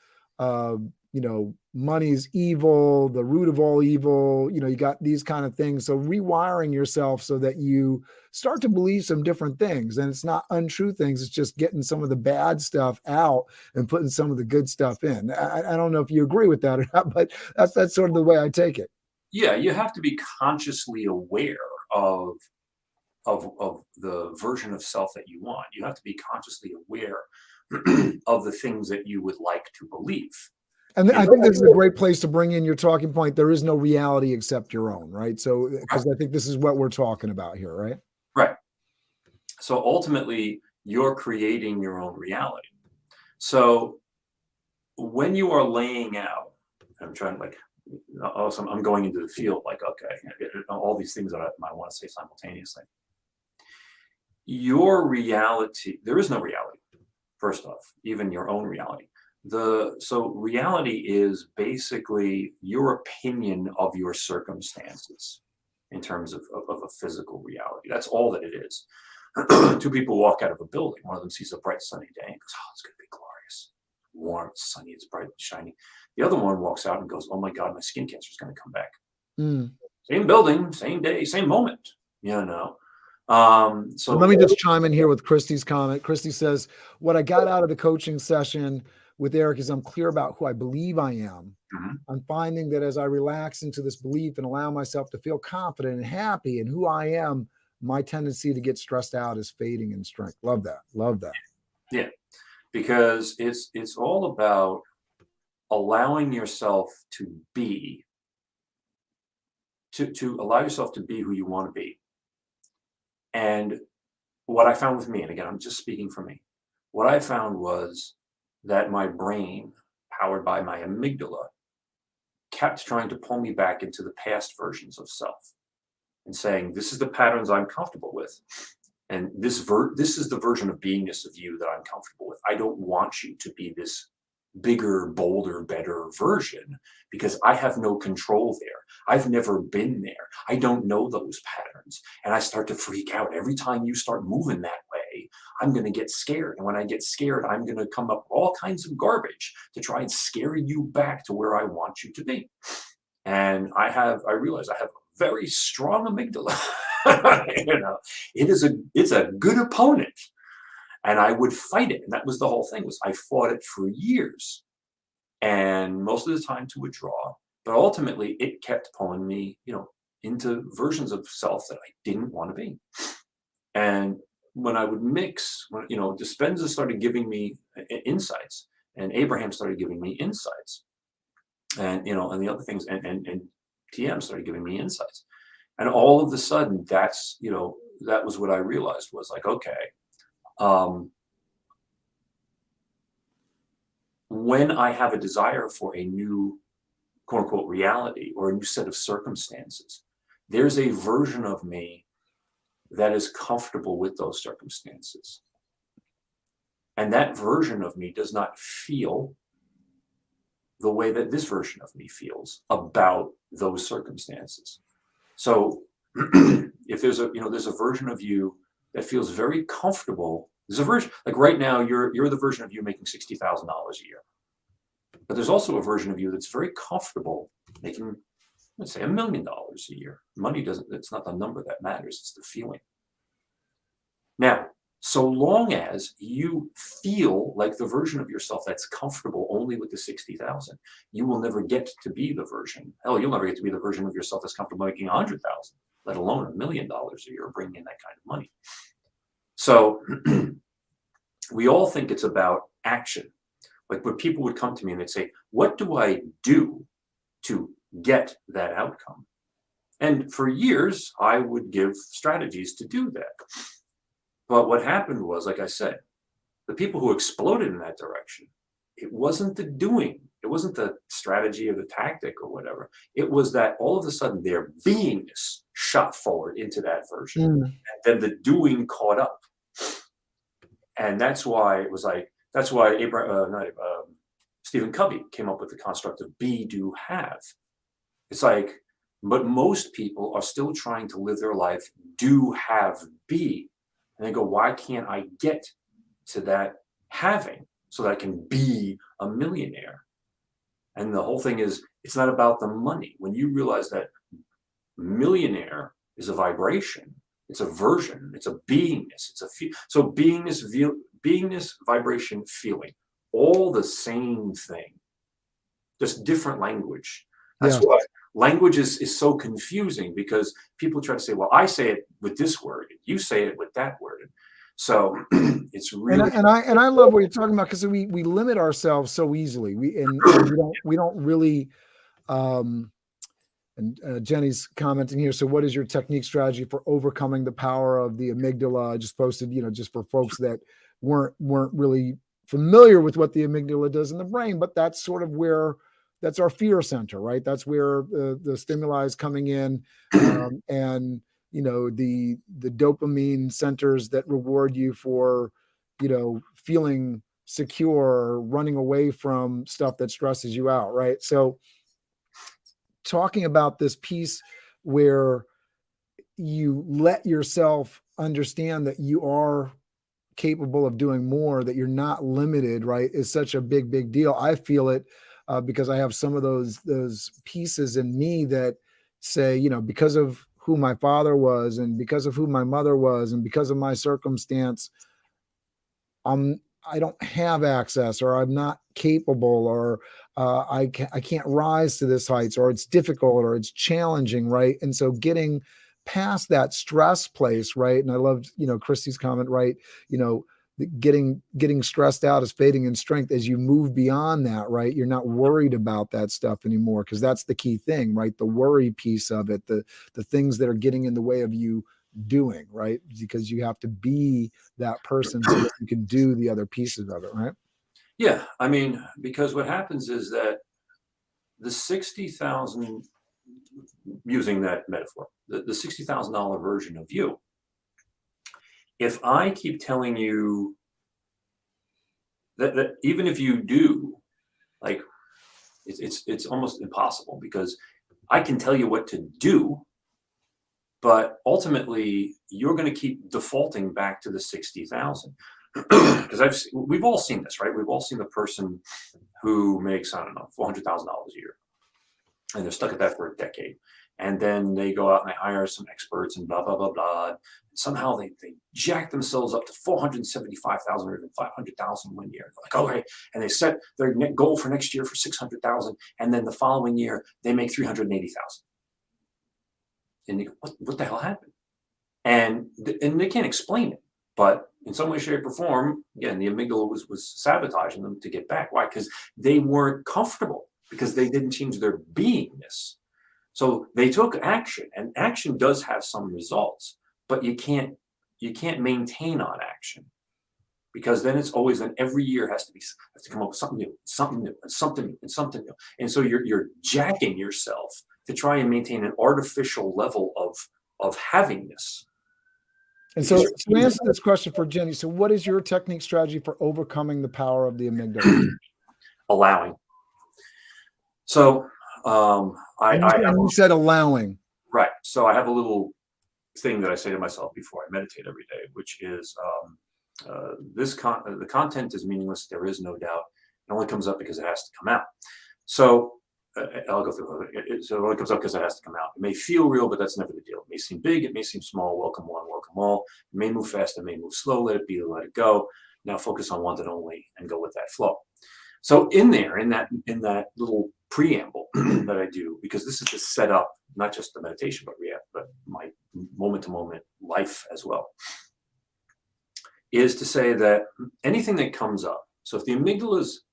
money's evil, the root of all evil. You got these kind of things. So rewiring yourself so that you start to believe some different things, and it's not untrue things. It's just getting some of the bad stuff out and putting some of the good stuff in. I don't know if you agree with that or not, but that's sort of the way I take it. Yeah, you have to be consciously aware of the version of self that you want. You have to be consciously aware of the things that you would like to believe. And I think this is a great place to bring in your talking point. There is no reality except your own, right? So, because I think this is what we're talking about here, right? Right. So ultimately, you're creating your own reality. So when you are laying out, I'm trying I'm going into the field, like, okay, all these things that I want to say simultaneously. Your reality, there is no reality, first off, even your own reality. So reality is basically your opinion of your circumstances in terms of a physical reality. That's all that it is. Two people walk out of a building. One of them sees a bright sunny day and goes, oh, it's going to be glorious. Warm, it's sunny, it's bright and shiny. The other one walks out and goes, oh my God, my skin cancer is going to come back. Same building, same day, same moment, So let me just chime in here with Christy's comment. Christy says, what I got out of the coaching session with Erik is I'm clear about who I believe I am. I'm finding that as I relax into this belief and allow myself to feel confident and happy in who I am, my tendency to get stressed out is fading in strength. Love that. Love that. Yeah, because it's all about allowing yourself to be, to allow yourself to be who you want to be. And what I found with me, and again, I'm just speaking for me, what I found was that my brain, powered by my amygdala, kept trying to pull me back into the past versions of self and saying, this is the patterns I'm comfortable with. And this is the version of beingness of you that I'm comfortable with. I don't want you to be this bigger, bolder, better version because I have no control there. I've never been there. I don't know those patterns. And I start to freak out. Every time you start moving that way, I'm going to get scared. And when I get scared, I'm going to come up with all kinds of garbage to try and scare you back to where I want you to be. And I realize I have a very strong amygdala. You know, it's a good opponent. And I would fight it. And that was the whole thing, was I fought it for years. And most of the time to withdraw. But ultimately it kept pulling me, you know, into versions of self that I didn't want to be. And when I would mix, when, you know, Dispenza started giving me insights, and Abraham started giving me insights, and, you know, and the other things, and TM started giving me insights. And all of a sudden, that's, you know, that was what I realized was like, okay, when I have a desire for a new, quote unquote, reality or a new set of circumstances, there's a version of me that is comfortable with those circumstances. And that version of me does not feel the way that this version of me feels about those circumstances. So if there's a, you know, there's a version of you that feels very comfortable. There's a version, like right now, you're the version of you making $60,000 a year. But there's also a version of you that's very comfortable making, let's say, $1 million a year. Money doesn't, it's not the number that matters, it's the feeling. Now, so long as you feel like the version of yourself that's comfortable only with the 60,000, you will never get to be the version. Hell, you'll never get to be the version of yourself that's comfortable making 100,000, let alone $1 million a year, bringing in that kind of money. So we all think it's about action. Like when people would come to me and they'd say, what do I do to get that outcome? And for years, I would give strategies to do that. But what happened was, like I said, the people who exploded in that direction, it wasn't the doing, it wasn't the strategy or the tactic or whatever. It was that all of a sudden their beingness shot forward into that version. And then the doing caught up. And that's why it was like, that's why Stephen Covey came up with the construct of be, do, have. It's like, but most people are still trying to live their life, do, have, be. And they go, why can't I get to that having so that I can be a millionaire? And the whole thing is, it's not about the money. When you realize that millionaire is a vibration, it's a version, it's a beingness, it's a so beingness, vibration, feeling, all the same thing, just different language. That's why language is so confusing, because people try to say, well, I say it with this word, you say it with that word. So it's really, and I love what you're talking about, because we limit ourselves so easily. We don't really and Jenny's commenting here. So what is your technique strategy for overcoming the power of the amygdala? I just posted, you know, just for folks that weren't really familiar with what the amygdala does in the brain, but that's sort of where, that's our fear center, right? That's where the stimuli is coming in, and you know, the dopamine centers that reward you for, you know, feeling secure or running away from stuff that stresses you out, right? So talking about this piece where you let yourself understand that you are capable of doing more, that you're not limited, right, is such a big deal. I feel it because I have some of those pieces in me that say, you know, because of who my father was, and because of who my mother was, and because of my circumstance, I don't have access, or I'm not capable, or I can't rise to this heights, or it's difficult, or it's challenging, right? And so getting past that stress place, right? And I loved, you know, Christy's comment, right? You know, getting stressed out is fading in strength as you move beyond that, right? You're not worried about that stuff anymore, because that's the key thing, right? The worry piece of it, the things that are getting in the way of you doing, right? Because you have to be that person so that you can do the other pieces of it, right? Yeah, I mean, because what happens is that the 60,000, using that metaphor, the $60,000 version of you, if I keep telling you that even if you do, like, it's almost impossible, because I can tell you what to do, but ultimately you're going to keep defaulting back to the 60,000. Because we've all seen this, right? We've all seen the person who makes, I don't know, $400,000 a year, and they're stuck at that for a decade. And then they go out and they hire some experts and blah, blah, blah, blah. And somehow they jack themselves up to 475,000 or even 500,000 one year. They're like, okay. And they set their net goal for next year for 600,000. And then the following year, they make 380,000. And you go, what the hell happened? And they can't explain it. But in some way, shape, or form, again, the amygdala was sabotaging them to get back. Why? Because they weren't comfortable, because they didn't change their beingness. So they took action, and action does have some results, but you can't maintain on action, because then it's always, and every year has to come up with something new, something new, and something new, and something new. And so you're jacking yourself to try and maintain an artificial level of havingness. And so to answer this question for Jenny, so what is your technique strategy for overcoming the power of the amygdala? Allowing. So you said allowing. Right. So I have a little thing that I say to myself before I meditate every day, which is the content is meaningless. There is no doubt. It only comes up because it has to come out. So I'll go through it. So it only comes up because it has to come out. It may feel real, but that's never the deal. It may seem big. It may seem small. Welcome one, welcome all. It may move fast. It may move slow. Let it be, let it go. Now focus on one and only and go with that flow. So in that little preamble that I do, because this is to set up not just the meditation, but my moment-to-moment life as well, is to say that anything that comes up, so if the amygdala is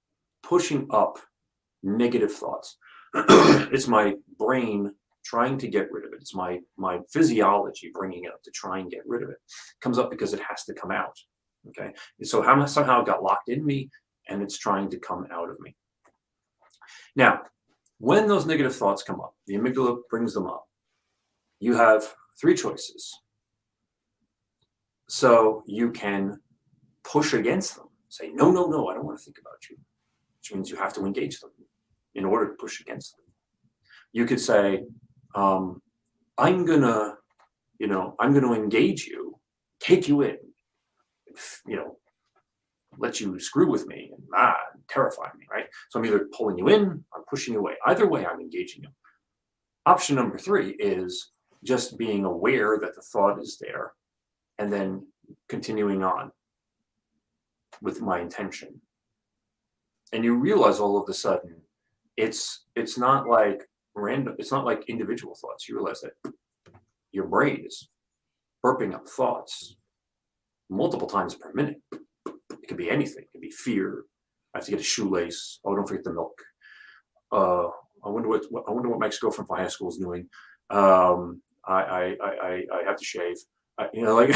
pushing up negative thoughts, it's my brain trying to get rid of it. It's my physiology bringing it up to try and get rid of it. It comes up because it has to come out. Okay, and so somehow it got locked in me, and it's trying to come out of me. Now, when those negative thoughts come up, the amygdala brings them up, you have three choices. So you can push against them, say, no, no, no, I don't want to think about you, which means you have to engage them in order to push against them. You could say, I'm gonna engage you, take you in, let you screw with me and terrify me, right? So I'm either pulling you in, I'm pushing you away. Either way, I'm engaging you. Option number 3 is just being aware that the thought is there, and then continuing on with my intention. And you realize all of a sudden, it's not like random, it's not like individual thoughts. You realize that your brain is burping up thoughts multiple times per minute. It could be anything. It could be fear. I have to get a shoelace. Oh, don't forget the milk. I wonder what Mike's girlfriend from high school is doing. I have to shave. Yeah.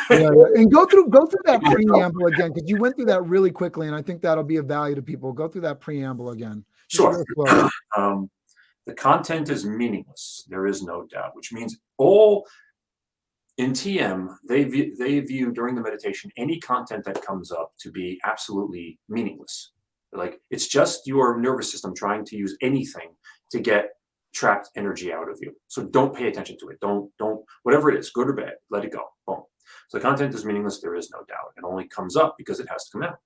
And go through that preamble again, because you went through that really quickly, and I think that'll be of value to people. Go through that preamble again. Sure. The content is meaningless. There is no doubt, which means all in TM, they view during the meditation any content that comes up to be absolutely meaningless. Like, it's just your nervous system trying to use anything to get trapped energy out of you. So don't pay attention to it. Don't, whatever it is, good or bad, let it go. Boom. So the content is meaningless. There is no doubt. It only comes up because it has to come out.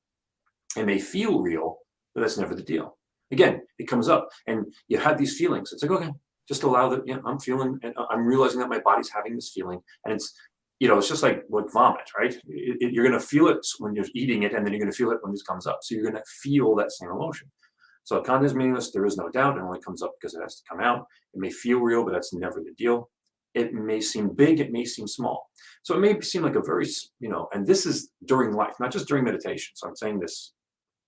It may feel real, but that's never the deal. Again, it comes up and you have these feelings. It's like, okay, just allow that. I'm feeling, and I'm realizing that my body's having this feeling, and it's just like vomit, right? You're going to feel it when you're eating it, and then you're going to feel it when this comes up. So you're going to feel that same emotion. So content is meaningless. There is no doubt. It only comes up because it has to come out. It may feel real, but that's never the deal. It may seem big. It may seem small. So it may seem like a very, and this is during life, not just during meditation. So I'm saying this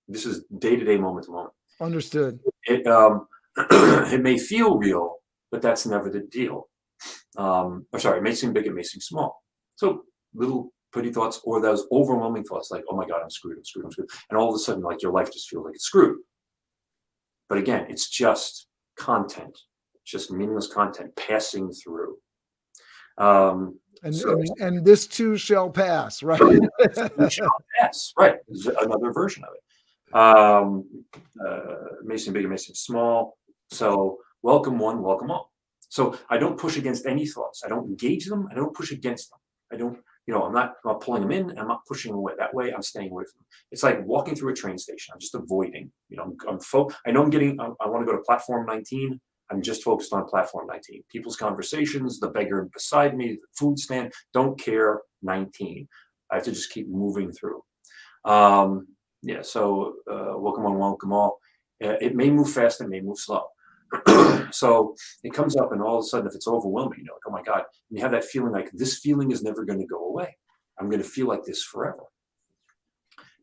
is day-to-day, moment-to-moment. Understood. It may feel real, but that's never the deal. It may seem big, it may seem small. So little pretty thoughts, or those overwhelming thoughts like, oh my God, I'm screwed, I'm screwed, I'm screwed. And all of a sudden, like your life just feels like it's screwed. But again, it's just content, just meaningless content passing through. And this too shall pass, right? Yes, right. There's another version of it. May seem big, it may seem small. So welcome one, welcome all. So I don't push against any thoughts. I don't engage them. I don't push against them. I don't, I'm not pulling them in. I'm not pushing them away. That way I'm staying away from them. It's like walking through a train station. I'm just avoiding, I know I want to go to platform 19. I'm just focused on platform 19. People's conversations, the beggar beside me, the food stand, don't care, 19. I have to just keep moving through. Welcome on, welcome all. It may move fast, it may move slow. So it comes up, and all of a sudden, if it's overwhelming, like, oh my God, and you have that feeling like this feeling is never going to go away. I'm going to feel like this forever.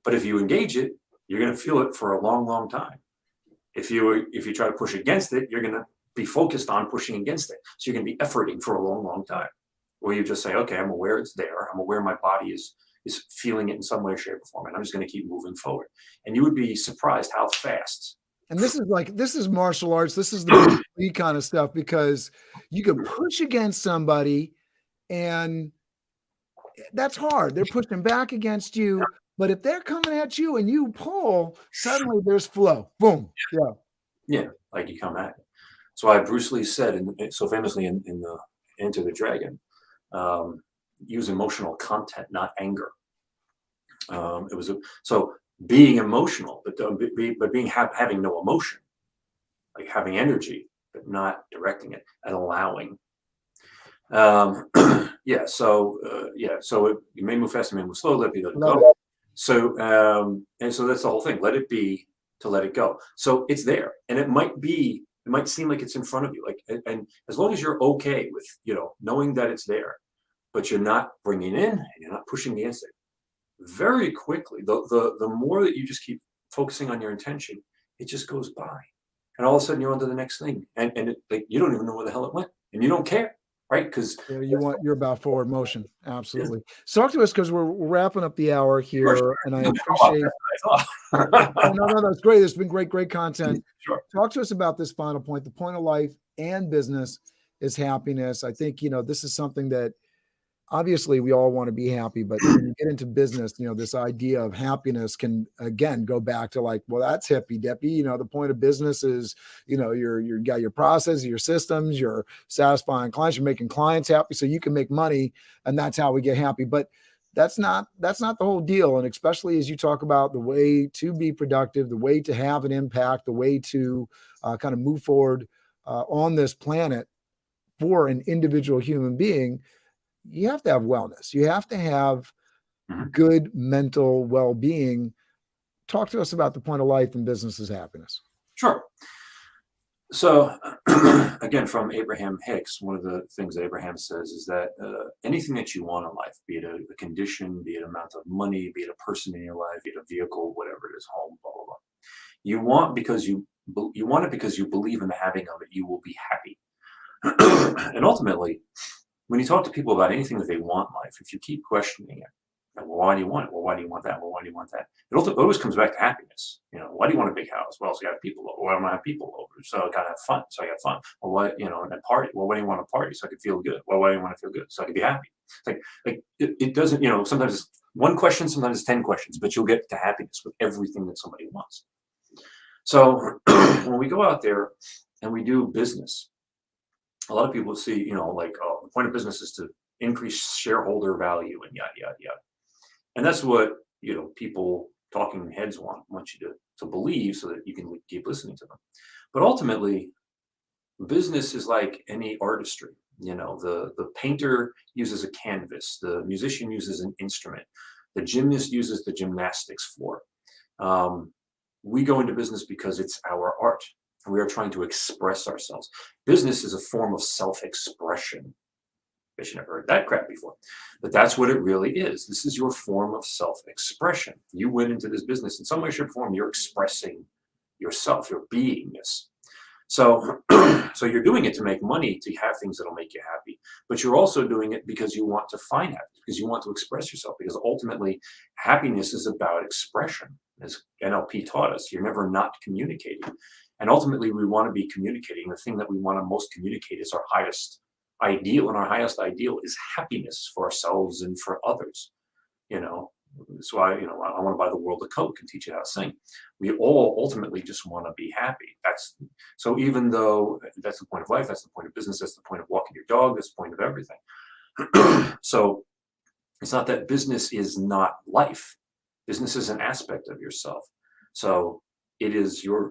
But if you engage it, you're going to feel it for a long, long time. If you try to push against it, you're going to be focused on pushing against it. So you're going to be efforting for a long, long time. Or you just say, okay, I'm aware it's there. I'm aware my body is feeling it in some way, shape, or form, and I'm just going to keep moving forward. And you would be surprised how fast. And this is martial arts. This is the kind of stuff, because you can push against somebody, and that's hard. They're pushing back against you. But if they're coming at you and you pull, suddenly there's flow. Boom. Yeah. Yeah, like you come at it. So why Bruce Lee said so famously in the Enter the Dragon, use emotional content, not anger. So being emotional, but having no emotion, like having energy, but not directing it and allowing. So it may move fast, it may move slow, let it go. So so that's the whole thing. Let it be to let it go. So it's there, and it might seem like it's in front of you, like, and as long as you're okay with knowing that it's there, but you're not bringing in and you're not pushing against it, very quickly, the more that you just keep focusing on your intention, it just goes by, and all of a sudden you're on to the next thing, and you don't even know where the hell it went, and you don't care, right? Because you're about forward motion. Absolutely. Yeah. So talk to us, because we're wrapping up the hour here. Sure. And I appreciate no, that's great. There's been great content. Sure. Talk to us about this final point. The point of life and business is happiness. I think this is something that obviously we all want to be happy, but when you get into business, this idea of happiness can again go back to like, well, that's hippy dippy. The point of business is, you got your process, your systems, you're satisfying clients, you're making clients happy so you can make money, and that's how we get happy. But that's not the whole deal. And especially as you talk about the way to be productive, the way to have an impact, the way to kind of move forward on this planet for an individual human being, you have to have wellness. You have to have good mental well-being. Talk to us about the point of life and business is happiness. Sure. So again, from Abraham Hicks, one of the things that Abraham says is that anything that you want in life, be it a condition, be it amount of money, be it a person in your life, be it a vehicle, whatever it is, home, blah, blah, blah. You want it because you believe in the having of it, you will be happy. And ultimately, when you talk to people about anything that they want in life, if you keep questioning it, well, why do you want it? Well, why do you want that? Well, why do you want that? It always comes back to happiness. Why do you want a big house? Well, so you have people over. Well, I want to have people over. So I gotta have fun. So I got fun. Well, what, and a party. Well, why do you want a party? So I could feel good. Well, why do you want to feel good? So I could be happy. It's like it doesn't, sometimes it's one question, sometimes it's 10 questions, but you'll get to happiness with everything that somebody wants. So when we go out there and we do business, a lot of people see, the point of business is to increase shareholder value and yada, yada, yada. And that's what, people talking heads want you to believe so that you can keep listening to them. But ultimately, business is like any artistry. The painter uses a canvas, the musician uses an instrument, the gymnast uses the gymnastics floor. We go into business because it's our art. We are trying to express ourselves. Business is a form of self-expression. I should never heard that crap before, but that's what it really is. This is your form of self-expression. You went into this business in some way, shape, or form. You're expressing yourself, your beingness. So, so you're doing it to make money, to have things that'll make you happy, but you're also doing it because you want to find happiness, because you want to express yourself, because ultimately happiness is about expression. As NLP taught us, you're never not communicating. And ultimately we want to be communicating. The thing that we want to most communicate is our highest ideal, and our highest ideal is happiness for ourselves and for others. So I want to buy the world a Coke and teach you how to sing. We all ultimately just want to be happy. So even though that's the point of life, that's the point of business, that's the point of walking your dog, that's the point of everything. So it's not that business is not life. Business is an aspect of yourself. So it is your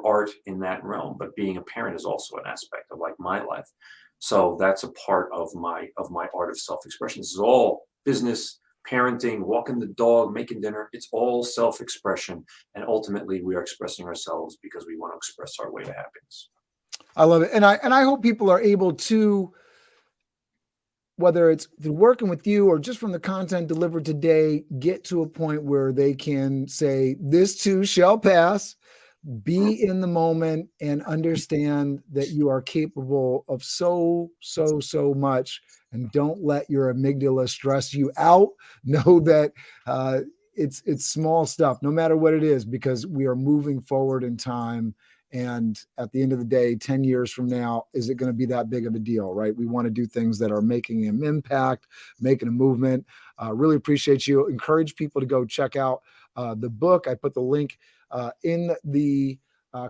art in that realm, but being a parent is also an aspect of like my life. So that's a part of my art of self-expression. This is all business, parenting, walking the dog, making dinner. It's all self-expression. And ultimately we are expressing ourselves because we want to express our way to happiness. I love it. And I hope people are able to, whether it's through working with you or just from the content delivered today, get to a point where they can say, this too shall pass, be in the moment, and understand that you are capable of so much. And don't let your amygdala stress you out. Know that it's small stuff, no matter what it is, because we are moving forward in time. And at the end of the day, 10 years from now, is it going to be that big of a deal, right? We want to do things that are making an impact, making a movement. Really appreciate you. Encourage people to go check out the book. I put the link in the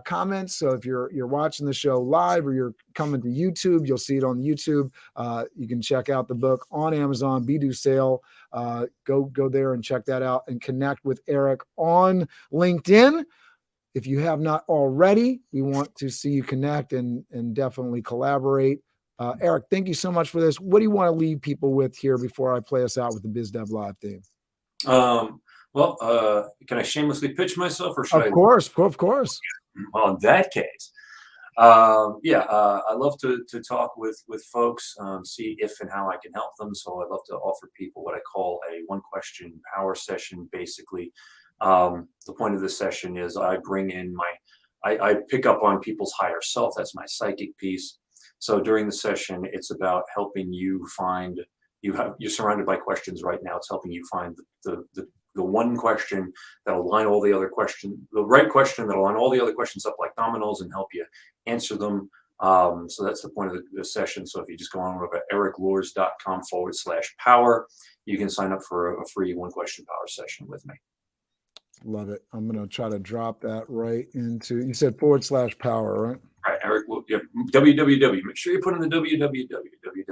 comments. So if you're watching the show live or you're coming to YouTube, you'll see it on YouTube. You can check out the book on Amazon, Be Do Sale. Go there and check that out, and connect with Erik on LinkedIn. If you have not already, we want to see you connect and definitely collaborate. Erik, thank you so much for this. What do you want to leave people with here before I play us out with the Biz Dev Live theme? Well, can I shamelessly pitch myself, or should I? Of course. Well, in that case, I love to talk with folks, see if and how I can help them. So I love to offer people what I call a one-question power session. Basically, the point of this session is I bring in I pick up on people's higher self. That's my psychic piece. So during the session, it's about helping you find. You're surrounded by questions right now. It's helping you find the one question that'll line all the other questions, the right question that'll line all the other questions up like dominoes and help you answer them. So that's the point of the session. So if you just go on over to erikluhrs.com/power, you can sign up for a free one-question power session with me. Love it. I'm going to try to drop that right into, you said /power, right? Right, Erik, www. Make sure you put in the www.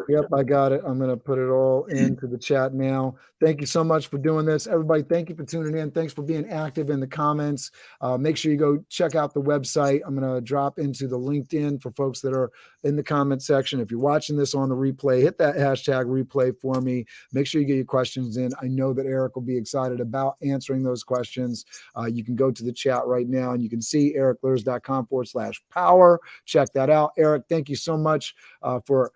Yep, I got it. I'm going to put it all into the chat now. Thank you so much for doing this. Everybody, thank you for tuning in. Thanks for being active in the comments. Make sure you go check out the website. I'm going to drop into the LinkedIn for folks that are in the comment section. If you're watching this on the replay, hit that hashtag replay for me. Make sure you get your questions in. I know that Erik will be excited about answering those questions. You can go to the chat right now and you can see erikluhrs.com/power. Check that out. Erik, thank you so much for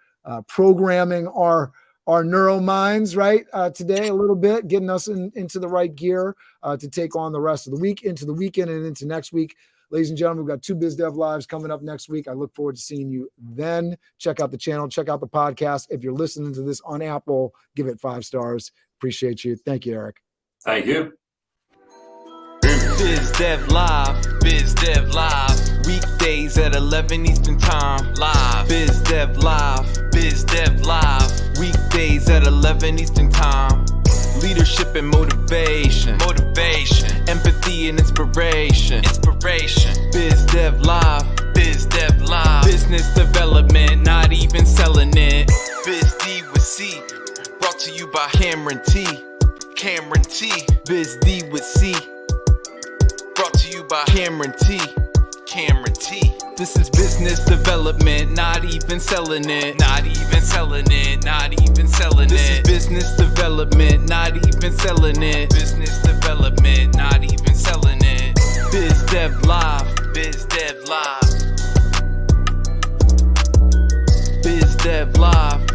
programming our neuro minds right today a little bit, getting us into the right gear to take on the rest of the week, into the weekend, and into next week. Ladies and gentlemen, we've got 2 Biz Dev Lives coming up next week. I look forward to seeing you then. Check out the channel, check out the podcast. If you're listening to this on Apple, give it 5 stars. Appreciate you. Thank you, Erik. Thank you. Biz Dev Live, Biz Dev Live. Weekdays at 11 Eastern Time, live. Biz Dev Live, Biz Dev Live. Weekdays at 11 Eastern Time. Leadership and motivation, empathy and inspiration, Biz Dev Live, Biz Dev Live. Business development, not even selling it. Biz D with C, brought to you by Cameron T. Biz D with C, brought to you by Cameron T. This is business development, not even selling it. This is business development, not even selling it. Biz Dev Live, Biz Dev Live.